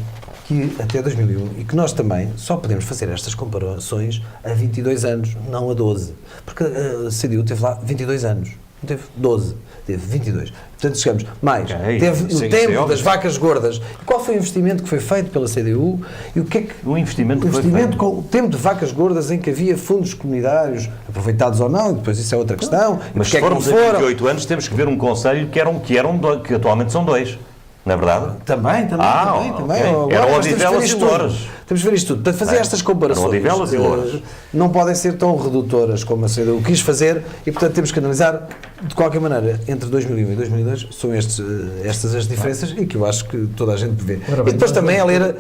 que até 2001, e que nós também só podemos fazer estas comparações a 22 anos, não a 12. Porque a CDU teve lá 22 anos, não teve 12, teve 22. Portanto, chegamos mais. Teve o tempo das vacas gordas. E qual foi o investimento que foi feito pela CDU? E o que é que... O investimento com o tempo de vacas gordas em que havia fundos comunitários, aproveitados ou não, depois isso é outra questão. Mas se formos a 28 anos, temos que ver um conselho que atualmente são 2. Não é verdade? Também. Okay. Eram Odivelas e Louras. Temos de ver isto tudo. Portanto, fazer estas comparações não podem ser tão redutoras como a CDU quis fazer e, portanto, temos que analisar, de qualquer maneira, entre 2001 e 2002, são estas as diferenças e que eu acho que toda a gente vê. E depois também a ler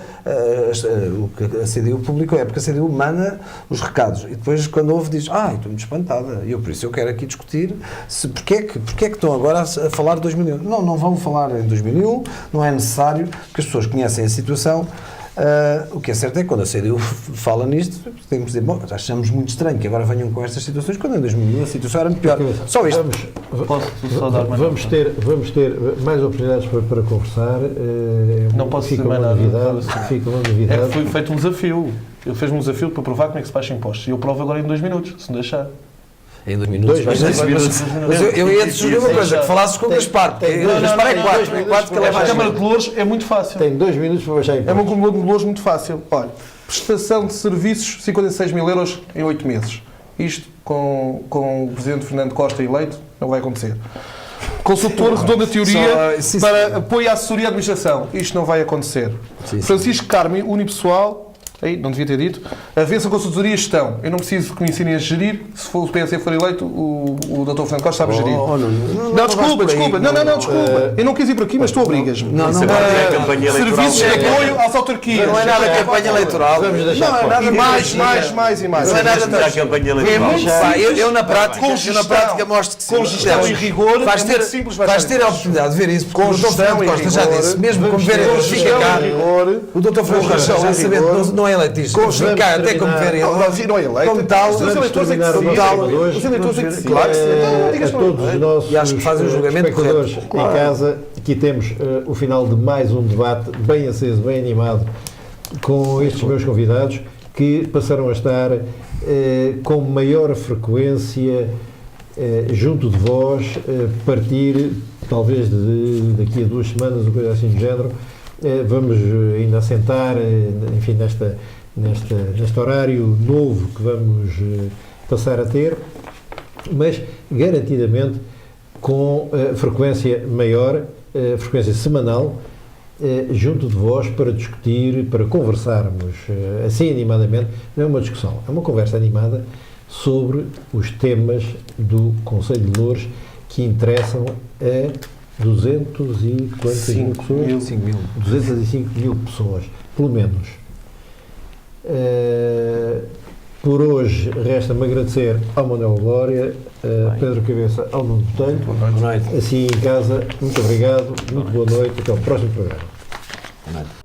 o que a CDU publicou, porque a CDU manda os recados e depois, quando ouve, diz, estou muito espantada. E por isso eu quero aqui discutir porque é que estão agora a falar de 2001. Não vão falar em 2001, não é necessário, porque as pessoas conhecem a situação. O que é certo é que quando a CDU fala nisto, temos de dizer, achamos muito estranho que agora venham com estas situações, quando em 2001 a situação era muito pior. Só isto. Vamos ter mais oportunidades para conversar. Não posso fica dizer uma nada. novidade. Fica uma novidade. É que foi feito um desafio. Ele fez um desafio para provar como é que se baixa impostos. E eu provo agora em 2 minutos, se me deixar. Em 2 minutos. Mas eu ia te sugerir uma coisa, que falasses com o Gaspar. Gaspar é 4, que ele é mais. A Câmara de Louros é muito fácil. Tem 2 minutos para baixar impostos. É uma Câmara de Louros muito fácil. Olha, prestação de serviços, 56 mil euros em 8 meses. Isto, com o Presidente Fernando Costa eleito, não vai acontecer. Consultor Redonda Teoria para apoio à assessoria e administração. Isto não vai acontecer. Francisco Carme, unipessoal, Aí, não devia ter dito. Havia-se a consultoria e gestão. Eu não preciso que me ensinem a gerir. Se for o PS for eleito, o Dr. Fernando Costa sabe gerir. Não, desculpa. Desculpa. Eu não quis ir por aqui, mas tu obrigas-me. Não, Serviços de apoio às autarquias. Não é nada campanha eleitoral. Vamos deixar Não é nada mais. Não é nada da campanha eleitoral. Eu na prática mostro que sim. Com gestão e rigor, vais é ter, muito simples. vais ter a oportunidade de ver isso, porque Com o Dr. Fernando gestão e Costa já rigor, disse, mesmo como ver ele fica cá, o Dr. Fernando Costa já sabe que não é eleitista, fica cá até como ver ele. Não é eleito. Como tal, Os eleitores é que decidem. Os eleitores é que decidem. Claro que sim. Não, digas A todos os nossos E acho que fazem um julgamento espectadores correto. em casa, aqui temos o final de mais um debate bem aceso, bem animado, com estes meus convidados, que passaram a estar com maior frequência junto de vós, partir talvez daqui a 2 semanas ou coisa assim do género. Vamos ainda assentar, enfim, neste horário novo que vamos passar a ter, mas garantidamente com frequência maior, frequência semanal, junto de vós para discutir, para conversarmos assim animadamente. Não é uma discussão, é uma conversa animada sobre os temas do Conselho de Loures que interessam a 205 mil pessoas, pelo menos. Por hoje, resta-me agradecer ao Manuel Glória, Pedro Cabeça, ao Nuno Botelho. Boa noite. Assim em casa, muito obrigado, muito boa noite, até ao próximo programa. Boa noite.